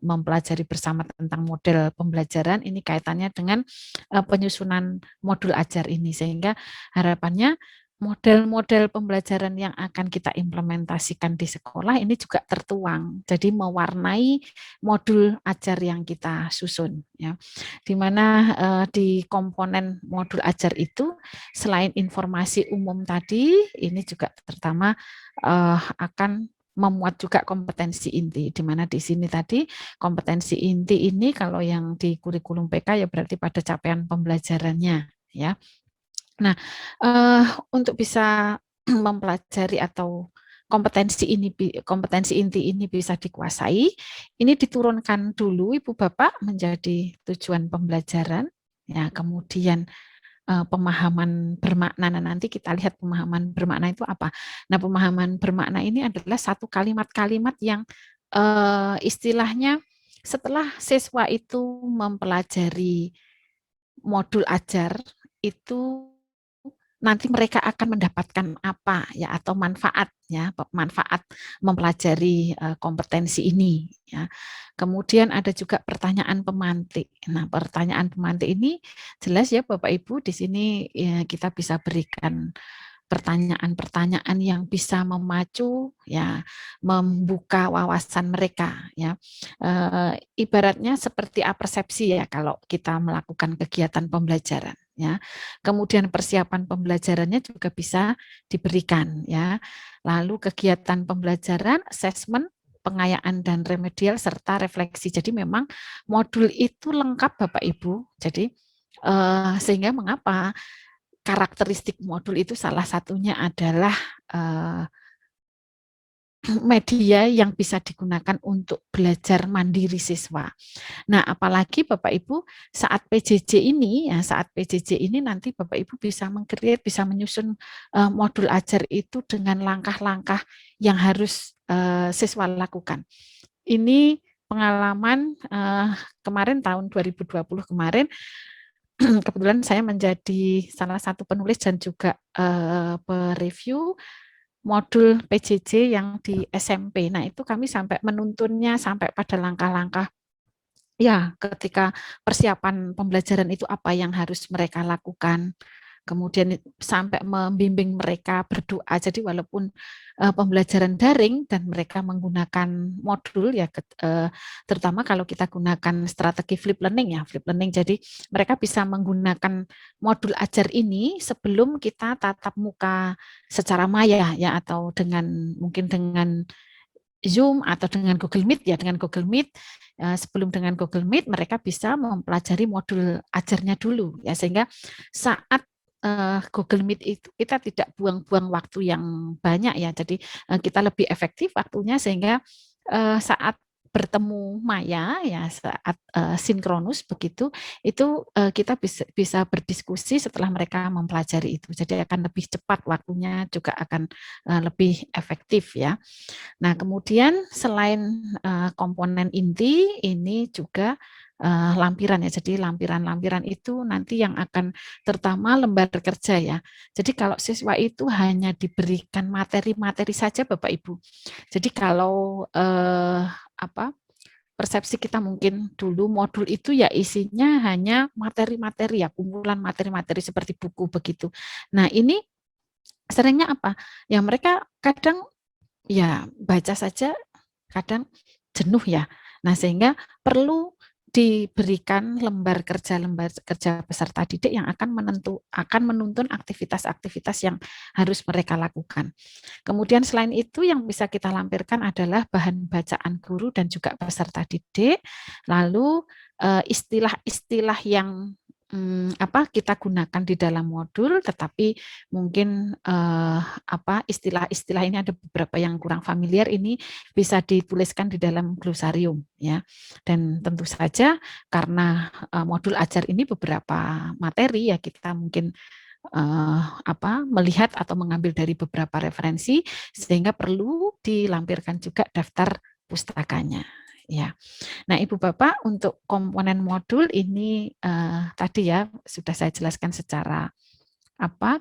mempelajari bersama tentang model pembelajaran, ini kaitannya dengan penyusunan modul ajar ini, sehingga harapannya model-model pembelajaran yang akan kita implementasikan di sekolah ini juga tertuang, jadi mewarnai modul ajar yang kita susun ya, di mana di komponen modul ajar itu selain informasi umum tadi, ini juga terutama akan memuat juga kompetensi inti, di mana di sini tadi kompetensi inti ini kalau yang di kurikulum PK ya berarti pada capaian pembelajarannya ya. Nah, untuk bisa mempelajari atau kompetensi inti ini bisa dikuasai, ini diturunkan dulu Ibu Bapak menjadi tujuan pembelajaran, ya, kemudian pemahaman bermakna. Nah, nanti kita lihat pemahaman bermakna itu apa. Nah, pemahaman bermakna ini adalah satu kalimat-kalimat yang istilahnya setelah siswa itu mempelajari modul ajar, itu nanti mereka akan mendapatkan apa ya, atau manfaat ya, manfaat mempelajari kompetensi ini ya. Kemudian ada juga pertanyaan pemantik. Nah, pertanyaan pemantik ini jelas ya Bapak Ibu, di sini ya, kita bisa berikan pertanyaan-pertanyaan yang bisa memacu ya, membuka wawasan mereka ya. Ibaratnya seperti apersepsi ya kalau kita melakukan kegiatan pembelajaran ya. Kemudian persiapan pembelajarannya juga bisa diberikan ya. Lalu kegiatan pembelajaran, asesmen, pengayaan dan remedial serta refleksi. Jadi memang modul itu lengkap Bapak Ibu. Jadi sehingga mengapa karakteristik modul itu salah satunya adalah media yang bisa digunakan untuk belajar mandiri siswa. Nah, apalagi Bapak Ibu saat PJJ ini ya, saat PJJ ini nanti Bapak Ibu bisa mengkreat, bisa menyusun modul ajar itu dengan langkah-langkah yang harus siswa lakukan. Ini pengalaman kemarin tahun 2020 kemarin, kebetulan saya menjadi salah satu penulis dan juga pereview modul PJJ yang di SMP. Nah, itu kami sampai menuntunnya sampai pada langkah-langkah ya, ketika persiapan pembelajaran itu apa yang harus mereka lakukan. Kemudian sampai membimbing mereka berdoa. Jadi walaupun pembelajaran daring dan mereka menggunakan modul ya, terutama kalau kita gunakan strategi flip learning ya, flip learning. Jadi mereka bisa menggunakan modul ajar ini sebelum kita tatap muka secara maya ya, atau mungkin dengan Zoom atau dengan Google Meet ya, dengan Google Meet. Sebelum dengan Google Meet mereka bisa mempelajari modul ajarnya dulu ya, sehingga saat Google Meet itu kita tidak buang-buang waktu yang banyak ya, jadi kita lebih efektif waktunya, sehingga saat bertemu maya ya, saat sinkronus begitu, itu kita bisa berdiskusi setelah mereka mempelajari itu, jadi akan lebih cepat waktunya, juga akan lebih efektif ya. Nah, kemudian selain komponen inti, ini juga lampiran ya. Jadi lampiran-lampiran itu nanti yang akan, terutama lembar kerja ya. Jadi kalau siswa itu hanya diberikan materi-materi saja Bapak Ibu. Jadi kalau persepsi kita mungkin dulu modul itu ya isinya hanya materi-materi ya, kumpulan materi-materi seperti buku begitu. Nah, ini seringnya apa? Ya mereka kadang ya baca saja kadang jenuh ya. Nah, sehingga perlu diberikan lembar kerja peserta didik yang akan menuntun aktivitas-aktivitas yang harus mereka lakukan. Kemudian selain itu yang bisa kita lampirkan adalah bahan bacaan guru dan juga peserta didik. Lalu istilah-istilah yang kita gunakan di dalam modul, tetapi mungkin istilah-istilah ini ada beberapa yang kurang familiar, ini bisa dituliskan di dalam glosarium ya. Dan tentu saja karena modul ajar ini beberapa materi ya, kita mungkin melihat atau mengambil dari beberapa referensi, sehingga perlu dilampirkan juga daftar pustakanya ya. Nah, Ibu Bapak, untuk komponen modul ini tadi ya sudah saya jelaskan secara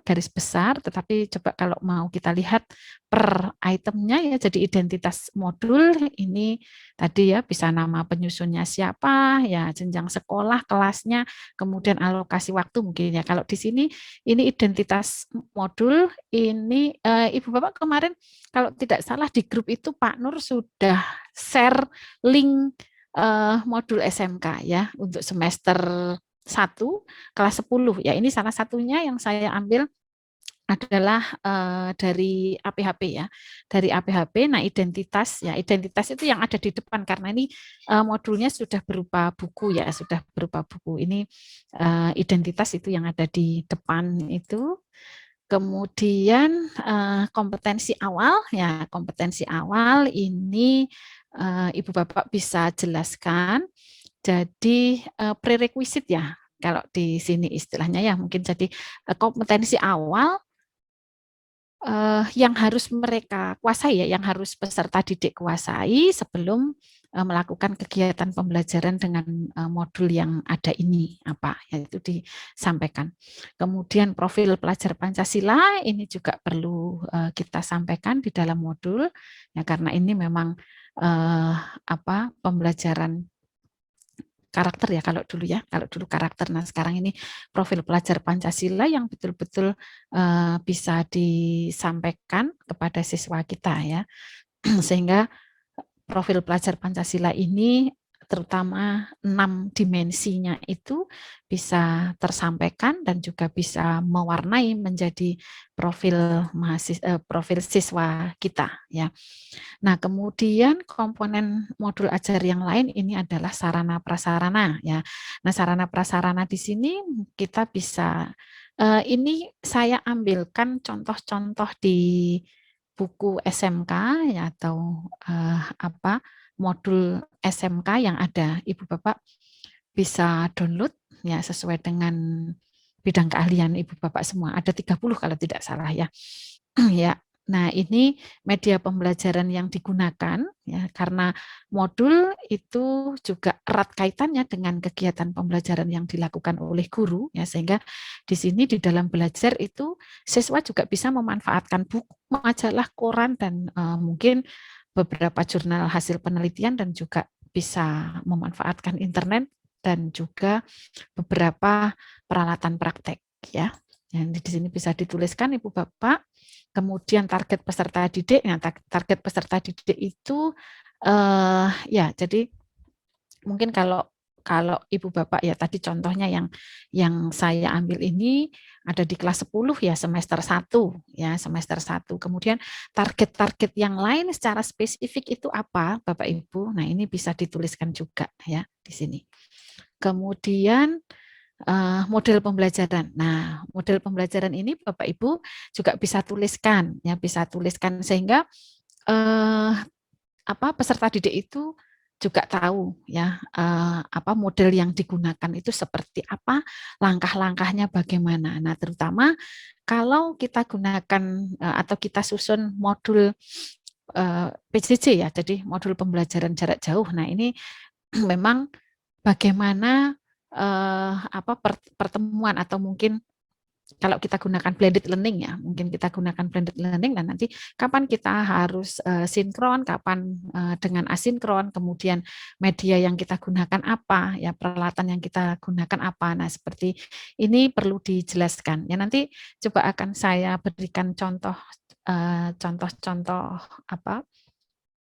garis besar, tetapi coba kalau mau kita lihat per itemnya ya, jadi identitas modul ini tadi ya, bisa nama penyusunnya siapa ya, jenjang sekolah, kelasnya, kemudian alokasi waktu mungkin ya. Kalau di sini ini identitas modul ini Ibu Bapak kemarin kalau tidak salah di grup itu Pak Nur sudah share link modul SMK ya untuk semester 1 kelas 10 ya, ini salah satunya yang saya ambil adalah dari APHP ya, dari APHP. Nah, identitas itu yang ada di depan, karena ini modulnya sudah berupa buku ya, sudah berupa buku. Ini identitas itu yang ada di depan itu. Kemudian kompetensi awal ya, kompetensi awal ini Ibu Bapak bisa jelaskan. Jadi prerequisite ya, kalau di sini istilahnya ya, mungkin jadi kompetensi awal yang harus mereka kuasai ya, yang harus peserta didik kuasai sebelum melakukan kegiatan pembelajaran dengan modul yang ada ini apa yaitu disampaikan. Kemudian profil pelajar Pancasila ini juga perlu kita sampaikan di dalam modul ya, karena ini memang apa pembelajaran karakter ya kalau dulu karakter. Nah sekarang ini profil pelajar Pancasila yang betul-betul bisa disampaikan kepada siswa kita ya, sehingga profil pelajar Pancasila ini terutama 6 dimensinya itu bisa tersampaikan dan juga bisa mewarnai menjadi profil siswa kita ya. Nah, kemudian komponen modul ajar yang lain ini adalah sarana prasarana ya. Nah, sarana prasarana di sini kita bisa ini saya ambilkan contoh-contoh di buku SMK ya atau apa modul SMK yang ada. Ibu Bapak bisa download ya sesuai dengan bidang keahlian Ibu Bapak semua. Ada 30 kalau tidak salah ya. Ya. Nah, ini media pembelajaran yang digunakan ya karena modul itu juga erat kaitannya dengan kegiatan pembelajaran yang dilakukan oleh guru ya, sehingga di sini di dalam belajar itu siswa juga bisa memanfaatkan buku, majalah, koran dan mungkin beberapa jurnal hasil penelitian dan juga bisa memanfaatkan internet dan juga beberapa peralatan praktek ya. Yang di sini bisa dituliskan Ibu Bapak. Kemudian target peserta didik, nah target peserta didik itu ya jadi mungkin kalau Ibu Bapak ya tadi contohnya yang saya ambil ini ada di kelas 10 ya semester 1 ya semester 1. Kemudian target-target yang lain secara spesifik itu apa Bapak Ibu? Nah, ini bisa dituliskan juga ya di sini. Kemudian model pembelajaran. Nah, model pembelajaran ini Bapak Ibu juga bisa tuliskan ya, bisa tuliskan sehingga apa peserta didik itu juga tahu ya apa model yang digunakan itu seperti apa, langkah-langkahnya bagaimana. Nah, terutama kalau kita gunakan atau kita susun modul PJJ ya, jadi modul pembelajaran jarak jauh. Nah, ini memang bagaimana apa pertemuan atau mungkin kalau kita gunakan blended learning ya, mungkin kita gunakan blended learning dan nanti kapan kita harus sinkron, kapan dengan asinkron, kemudian media yang kita gunakan apa, ya peralatan yang kita gunakan apa. Nah, seperti ini perlu dijelaskan. Ya nanti coba akan saya berikan contoh-contoh apa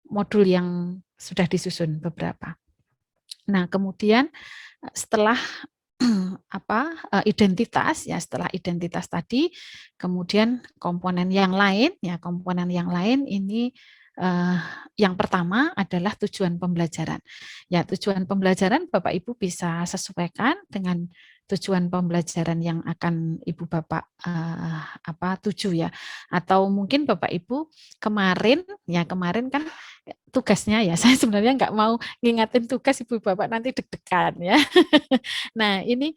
modul yang sudah disusun beberapa. Nah, kemudian setelah apa identitas ya setelah identitas tadi kemudian komponen yang lain ini yang pertama adalah tujuan pembelajaran. Ya, tujuan pembelajaran Bapak Ibu bisa sesuaikan dengan tujuan pembelajaran yang akan Ibu Bapak tuju ya. Atau mungkin Bapak Ibu kemarin kan tugasnya ya, saya sebenarnya nggak mau ngingatin tugas Ibu Bapak nanti deg-degan ya. Nah, ini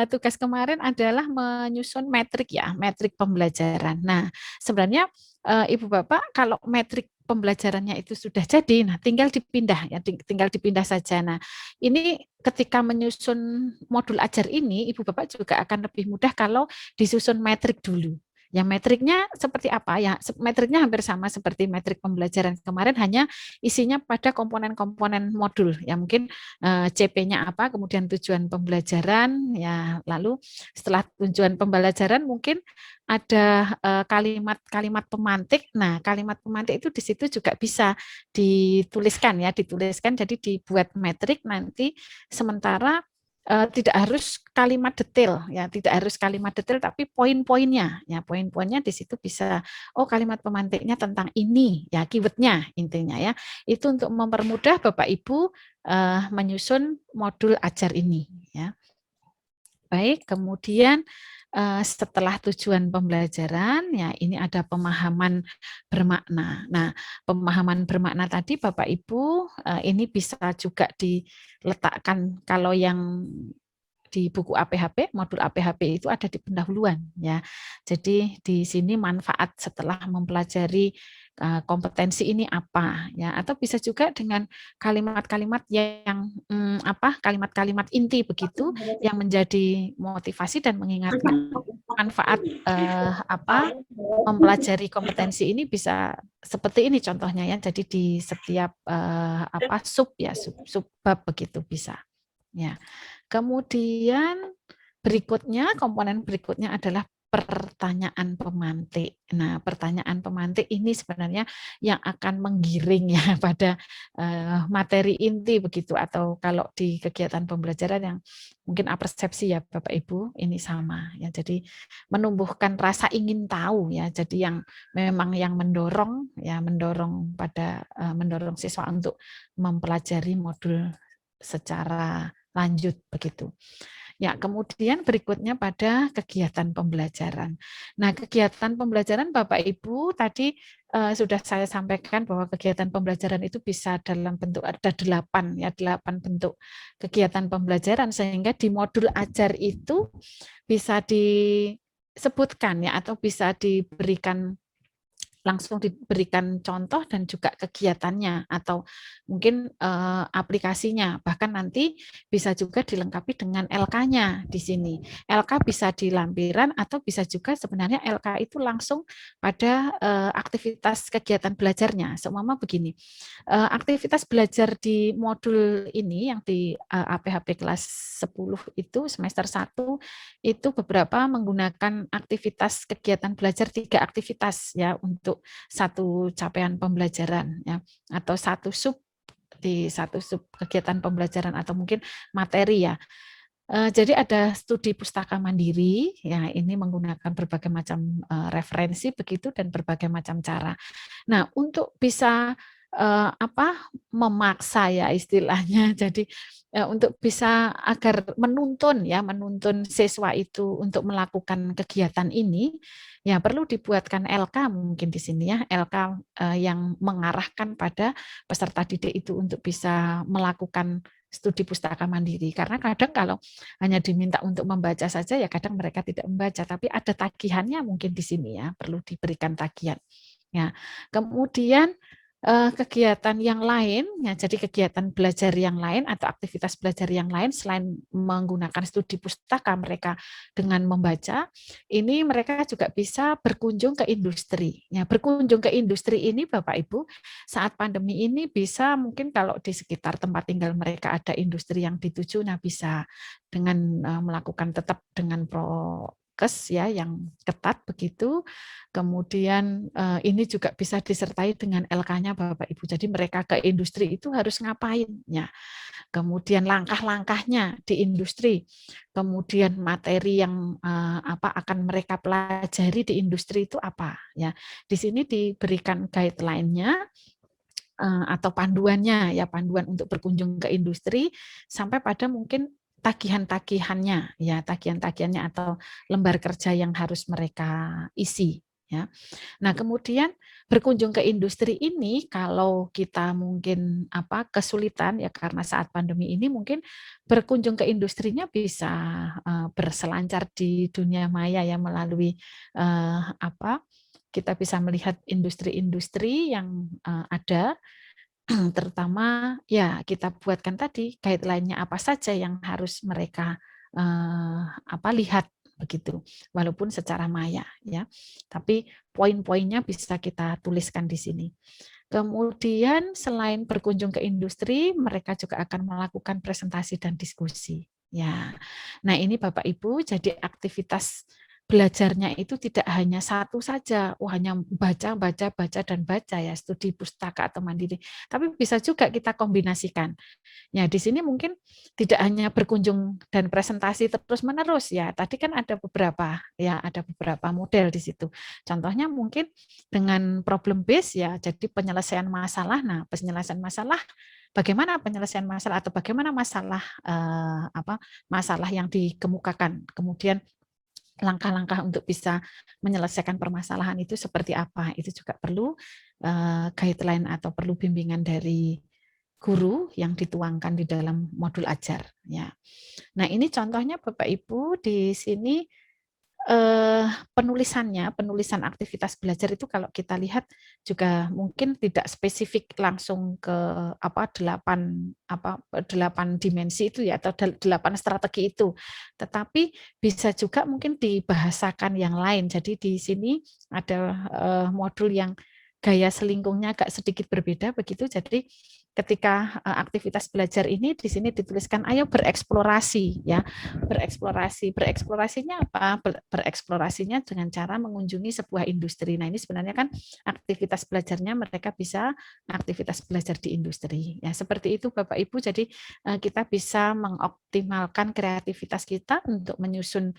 tugas kemarin adalah menyusun metrik ya, metrik pembelajaran. Nah, sebenarnya Ibu Bapak kalau metrik pembelajarannya itu sudah jadi, nah tinggal dipindah ya, tinggal dipindah saja. Nah, ini ketika menyusun modul ajar ini, Ibu Bapak juga akan lebih mudah kalau disusun metrik dulu. Ya, metriknya seperti apa ya? Metriknya hampir sama seperti metrik pembelajaran kemarin, hanya isinya pada komponen-komponen modul. Ya mungkin CP-nya apa, kemudian tujuan pembelajaran, ya lalu setelah tujuan pembelajaran mungkin ada kalimat-kalimat pemantik. Nah, kalimat pemantik itu di situ juga bisa dituliskan ya, jadi dibuat metrik nanti sementara tidak harus kalimat detail ya, tidak harus kalimat detail tapi poin-poinnya ya, poin-poinnya di situ bisa kalimat pemantiknya tentang ini ya, keywordnya intinya ya, itu untuk mempermudah Bapak Ibu menyusun modul ajar ini ya. Baik, kemudian setelah tujuan pembelajaran ya ini ada pemahaman bermakna. Nah, pemahaman bermakna tadi Bapak Ibu ini bisa juga diletakkan kalau yang di buku APHP, modul APHP itu ada di pendahuluan ya. Jadi di sini manfaat setelah mempelajari kompetensi ini apa ya, atau bisa juga dengan kalimat-kalimat yang kalimat-kalimat inti begitu yang menjadi motivasi dan mengingatkan manfaat mempelajari kompetensi ini bisa seperti ini contohnya ya. Jadi di setiap sub bab begitu bisa. Ya. Kemudian berikutnya, komponen berikutnya adalah pertanyaan pemantik. Nah, pertanyaan pemantik ini sebenarnya yang akan menggiring ya pada materi inti begitu, atau kalau di kegiatan pembelajaran yang mungkin persepsi ya Bapak Ibu ini sama ya. Jadi menumbuhkan rasa ingin tahu ya. Jadi yang memang yang mendorong mendorong siswa untuk mempelajari modul secara lanjut begitu. Ya, kemudian berikutnya pada kegiatan pembelajaran. Nah, kegiatan pembelajaran Bapak Ibu tadi sudah saya sampaikan bahwa kegiatan pembelajaran itu bisa dalam bentuk ada 8 bentuk kegiatan pembelajaran, sehingga di modul ajar itu bisa disebutkan ya, atau bisa langsung diberikan contoh dan juga kegiatannya atau mungkin aplikasinya. Bahkan nanti bisa juga dilengkapi dengan LK-nya di sini. LK bisa di lampiran atau bisa juga sebenarnya LK itu langsung pada aktivitas kegiatan belajarnya. Seumpama begini, aktivitas belajar di modul ini yang di APHP kelas 10 itu semester 1 itu beberapa menggunakan aktivitas kegiatan belajar 3 aktivitas ya untuk satu capaian pembelajaran ya, atau satu sub kegiatan pembelajaran atau mungkin materi ya. Jadi ada studi pustaka mandiri ya, ini menggunakan berbagai macam referensi begitu dan berbagai macam cara. Nah, untuk bisa memaksa ya istilahnya, jadi untuk bisa agar menuntun siswa itu untuk melakukan kegiatan ini ya perlu dibuatkan LK mungkin di sini ya, LK yang mengarahkan pada peserta didik itu untuk bisa melakukan studi pustaka mandiri. Karena kadang kalau hanya diminta untuk membaca saja ya kadang mereka tidak membaca, tapi ada tagihannya mungkin di sini ya, perlu diberikan tagihan. Ya. Kemudian kegiatan yang lain, ya, jadi kegiatan belajar yang lain atau aktivitas belajar yang lain selain menggunakan studi pustaka mereka dengan membaca, ini mereka juga bisa berkunjung ke industri. Ya, berkunjung ke industri ini Bapak Ibu saat pandemi ini bisa mungkin kalau di sekitar tempat tinggal mereka ada industri yang dituju, nah bisa dengan melakukan tetap dengan prokes ya yang ketat begitu. Kemudian ini juga bisa disertai dengan LK-nya Bapak Ibu. Jadi mereka ke industri itu harus ngapain ya. Kemudian langkah-langkahnya di industri. Kemudian materi yang akan mereka pelajari di industri itu apa ya. Di sini diberikan guideline-nya atau panduannya ya, panduan untuk berkunjung ke industri sampai pada mungkin tagihan-tagihannya ya, tagihan-tagihannya atau lembar kerja yang harus mereka isi ya. Nah, kemudian berkunjung ke industri ini kalau kita mungkin kesulitan ya karena saat pandemi ini mungkin berkunjung ke industrinya bisa berselancar di dunia maya ya melalui kita bisa melihat industri-industri yang ada, terutama ya kita buatkan tadi guideline-nya apa saja yang harus mereka lihat begitu, walaupun secara maya ya. Tapi poin-poinnya bisa kita tuliskan di sini. Kemudian selain berkunjung ke industri, mereka juga akan melakukan presentasi dan diskusi. Ya, nah ini Bapak Ibu, jadi aktivitas belajarnya itu tidak hanya satu saja, hanya baca, dan baca ya, studi pustaka atau mandiri. Tapi bisa juga kita kombinasikan. Ya, di sini mungkin tidak hanya berkunjung dan presentasi terus-menerus ya. Tadi kan ada beberapa model di situ. Contohnya mungkin dengan problem base ya, jadi penyelesaian masalah. Nah, penyelesaian masalah bagaimana penyelesaian masalah atau bagaimana masalah yang dikemukakan. Kemudian langkah-langkah untuk bisa menyelesaikan permasalahan itu seperti apa, itu juga perlu guideline atau perlu bimbingan dari guru yang dituangkan di dalam modul ajar ya. Nah, ini contohnya Bapak Ibu di sini penulisan aktivitas belajar itu kalau kita lihat juga mungkin tidak spesifik langsung ke 8 dimensi itu ya atau 8 strategi itu. Tetapi bisa juga mungkin dibahasakan yang lain. Jadi di sini ada modul yang gaya selingkungnya agak sedikit berbeda begitu. Jadi ketika aktivitas belajar ini di sini dituliskan ayo bereksplorasi ya. Bereksplorasinya apa? Bereksplorasinya dengan cara mengunjungi sebuah industri. Nah, ini sebenarnya kan aktivitas belajarnya mereka bisa aktivitas belajar di industri. Ya, seperti itu Bapak Ibu. Jadi kita bisa mengoptimalkan kreativitas kita untuk menyusun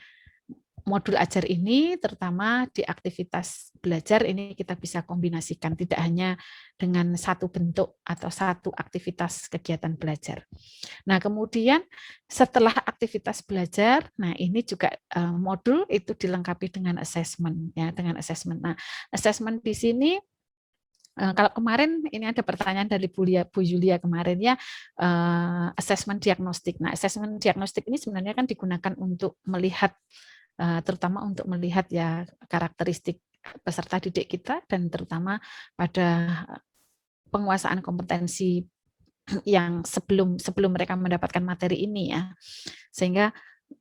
modul ajar ini, terutama di aktivitas belajar ini kita bisa kombinasikan, tidak hanya dengan satu bentuk atau satu aktivitas kegiatan belajar. Nah, kemudian setelah aktivitas belajar, nah ini juga modul itu dilengkapi dengan assessment ya, dengan assessment. Nah, assessment di sini kalau kemarin ini ada pertanyaan dari Bu Yulia kemarin ya, assessment diagnostik. Nah, assessment diagnostik ini sebenarnya kan digunakan untuk melihat terutama untuk melihat ya karakteristik peserta didik kita dan terutama pada penguasaan kompetensi yang sebelum mereka mendapatkan materi ini ya. Sehingga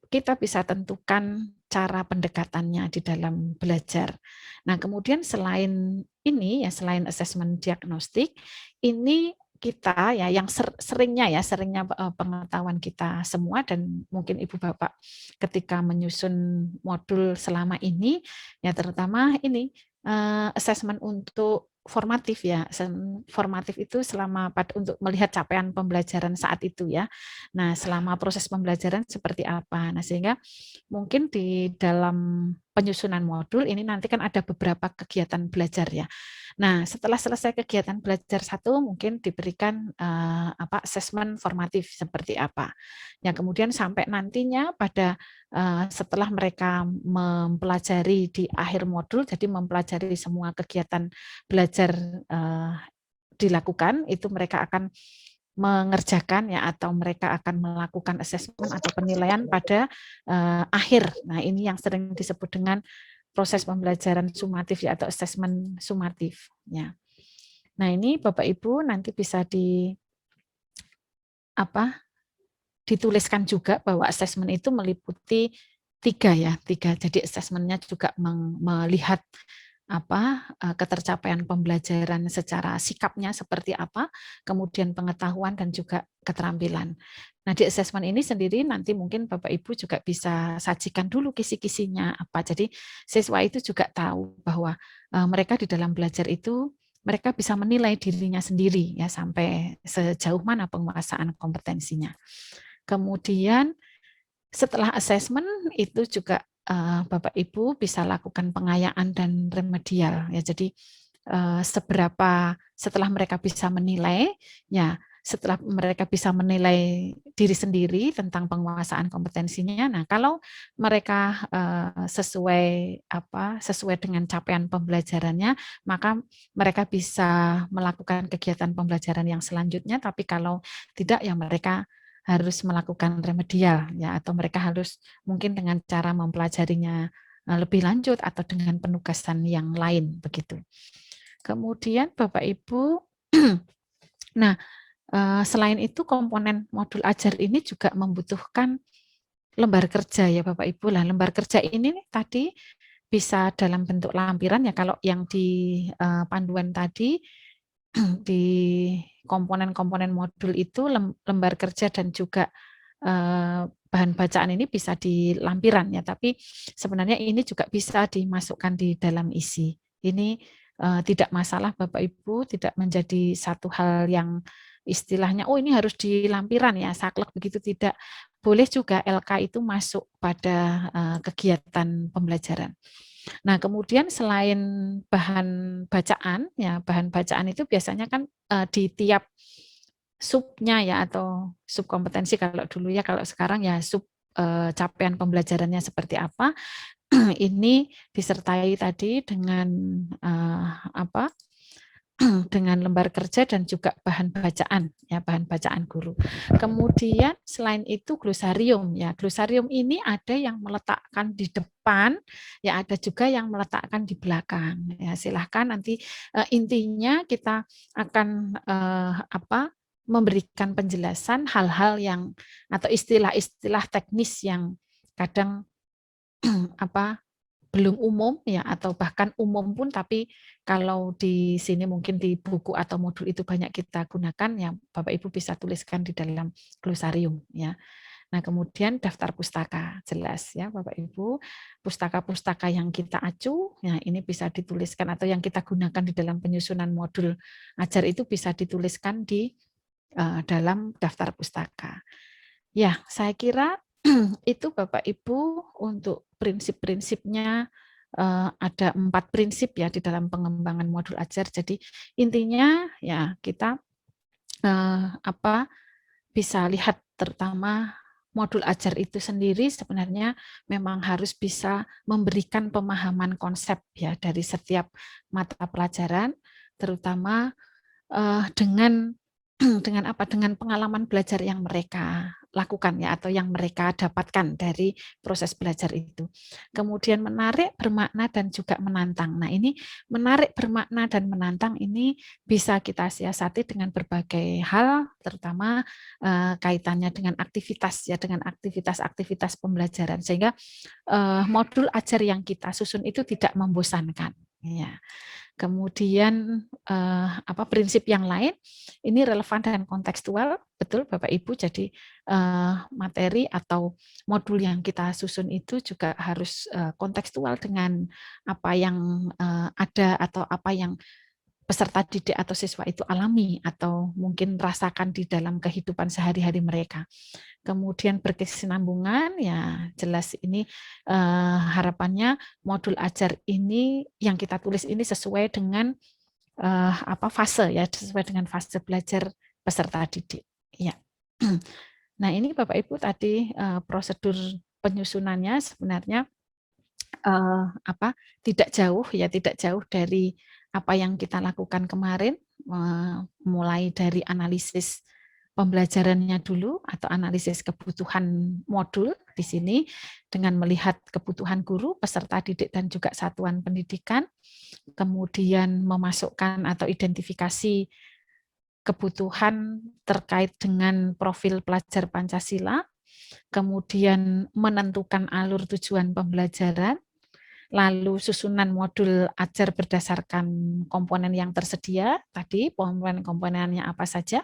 kita bisa tentukan cara pendekatannya di dalam belajar. Nah, kemudian selain ini ya, selain asesmen diagnostik, ini kita ya yang seringnya pengetahuan kita semua dan mungkin Ibu Bapak ketika menyusun modul selama ini ya terutama ini asesmen untuk formatif ya. Formatif itu untuk melihat capaian pembelajaran saat itu ya. Nah, selama proses pembelajaran seperti apa. Nah, sehingga mungkin di dalam penyusunan modul ini nanti kan ada beberapa kegiatan belajar ya. Nah, setelah selesai kegiatan belajar satu mungkin diberikan asesmen formatif seperti apa. Yang kemudian sampai nantinya pada setelah mereka mempelajari di akhir modul, jadi mempelajari semua kegiatan belajar dilakukan, itu mereka akan mengerjakan ya atau mereka akan melakukan asesmen atau penilaian pada akhir. Nah, ini yang sering disebut dengan proses pembelajaran sumatif ya atau asesmen sumatif ya. Nah, ini Bapak Ibu nanti bisa dituliskan juga bahwa asesmen itu meliputi 3 ya, 3. Jadi asesmennya juga melihat ketercapaian pembelajaran secara sikapnya seperti apa, kemudian pengetahuan dan juga keterampilan. Nah, di asesmen ini sendiri nanti mungkin Bapak Ibu juga bisa sajikan dulu kisi-kisinya apa. Jadi siswa itu juga tahu bahwa mereka di dalam belajar itu mereka bisa menilai dirinya sendiri ya sampai sejauh mana penguasaan kompetensinya. Kemudian setelah asesmen itu juga Bapak Ibu bisa lakukan pengayaan dan remedial ya. Jadi setelah mereka bisa menilai ya, setelah mereka bisa menilai diri sendiri tentang penguasaan kompetensinya. Nah, kalau mereka sesuai dengan capaian pembelajarannya, maka mereka bisa melakukan kegiatan pembelajaran yang selanjutnya. Tapi kalau tidak, ya mereka harus melakukan remedial ya, atau mereka harus mungkin dengan cara mempelajarinya lebih lanjut atau dengan penugasan yang lain begitu. Kemudian Bapak Ibu, nah selain itu komponen modul ajar ini juga membutuhkan lembar kerja ya Bapak Ibu. Lah lembar kerja ini tadi bisa dalam bentuk lampiran ya, kalau yang di panduan tadi di komponen-komponen modul itu lembar kerja dan juga bahan bacaan ini bisa di lampiran ya, tapi sebenarnya ini juga bisa dimasukkan di dalam isi. Ini tidak masalah Bapak Ibu, tidak menjadi satu hal yang istilahnya oh ini harus di lampiran ya, saklek begitu, tidak. Boleh juga LK itu masuk pada kegiatan pembelajaran. Nah, kemudian selain bahan bacaan, ya bahan bacaan itu biasanya kan di tiap subnya ya atau sub kompetensi kalau dulu ya, kalau sekarang ya sub capaian pembelajarannya seperti apa. Ini disertai tadi dengan dengan lembar kerja dan juga bahan bacaan, ya, bahan bacaan guru. Kemudian selain itu glosarium, ya, glosarium ini ada yang meletakkan di depan, ya, ada juga yang meletakkan di belakang. Ya, silahkan nanti intinya kita akan memberikan penjelasan hal-hal yang atau istilah-istilah teknis yang kadang belum umum, ya, atau bahkan umum pun, tapi kalau di sini mungkin di buku atau modul itu banyak kita gunakan, ya, Bapak Ibu bisa tuliskan di dalam glosarium, ya. Nah, kemudian daftar pustaka, jelas, ya, Bapak Ibu, pustaka-pustaka yang kita acu, ya, ini bisa dituliskan atau yang kita gunakan di dalam penyusunan modul ajar itu bisa dituliskan di dalam daftar pustaka. Ya, saya kira itu Bapak Ibu untuk prinsip-prinsipnya. Ada 4 prinsip, ya, di dalam pengembangan modul ajar. Jadi intinya, ya, kita bisa lihat terutama modul ajar itu sendiri sebenarnya memang harus bisa memberikan pemahaman konsep, ya, dari setiap mata pelajaran, terutama dengan dengan pengalaman belajar yang mereka lakukan, ya, atau yang mereka dapatkan dari proses belajar itu. Kemudian menarik, bermakna, dan juga menantang. Nah, ini menarik, bermakna, dan menantang ini bisa kita siasati dengan berbagai hal, terutama kaitannya dengan aktivitas, ya, dengan aktivitas pembelajaran, sehingga modul ajar yang kita susun itu tidak membosankan, ya. Kemudian prinsip yang lain ini relevan dan kontekstual, betul Bapak Ibu. Jadi materi atau modul yang kita susun itu juga harus kontekstual dengan apa yang ada atau apa yang peserta didik atau siswa itu alami atau mungkin rasakan di dalam kehidupan sehari-hari mereka. Kemudian berkesinambungan, ya, jelas ini harapannya modul ajar ini yang kita tulis ini sesuai dengan fase, ya, sesuai dengan fase belajar peserta didik, ya. Nah, ini Bapak Ibu tadi prosedur penyusunannya sebenarnya tidak jauh, ya, tidak jauh dari apa yang kita lakukan kemarin, mulai dari analisis pembelajarannya dulu atau analisis kebutuhan modul di sini dengan melihat kebutuhan guru, peserta didik, dan juga satuan pendidikan, kemudian memasukkan atau identifikasi kebutuhan terkait dengan profil pelajar Pancasila, kemudian menentukan alur tujuan pembelajaran, lalu susunan modul ajar berdasarkan komponen yang tersedia, tadi komponen-komponennya apa saja,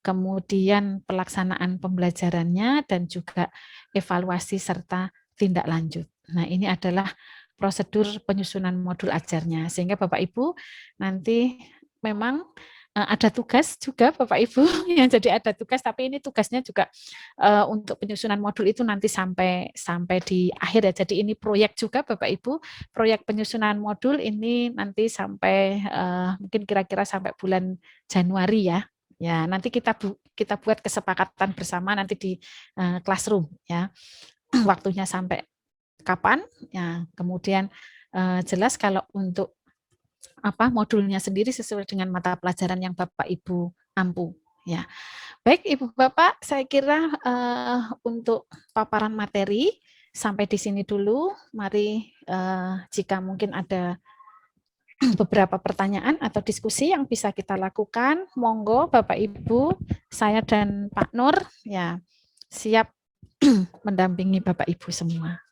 kemudian pelaksanaan pembelajarannya, dan juga evaluasi serta tindak lanjut. Nah, ini adalah prosedur penyusunan modul ajarnya, sehingga Bapak Ibu nanti memang ada tugas juga Bapak Ibu, ya, jadi ada tugas, tapi ini tugasnya juga untuk penyusunan modul itu nanti sampai di akhir, ya. Jadi ini proyek juga Bapak Ibu, proyek penyusunan modul ini nanti sampai mungkin kira-kira sampai bulan Januari, ya. Ya, nanti kita buat kesepakatan bersama nanti di classroom, ya. Waktunya sampai kapan, ya. Kemudian jelas kalau untuk modulnya sendiri sesuai dengan mata pelajaran yang Bapak Ibu ampu, ya. Baik Ibu Bapak, saya kira untuk paparan materi sampai di sini dulu. Mari jika mungkin ada beberapa pertanyaan atau diskusi yang bisa kita lakukan, monggo Bapak Ibu, saya dan Pak Nur, ya, siap mendampingi Bapak Ibu semua.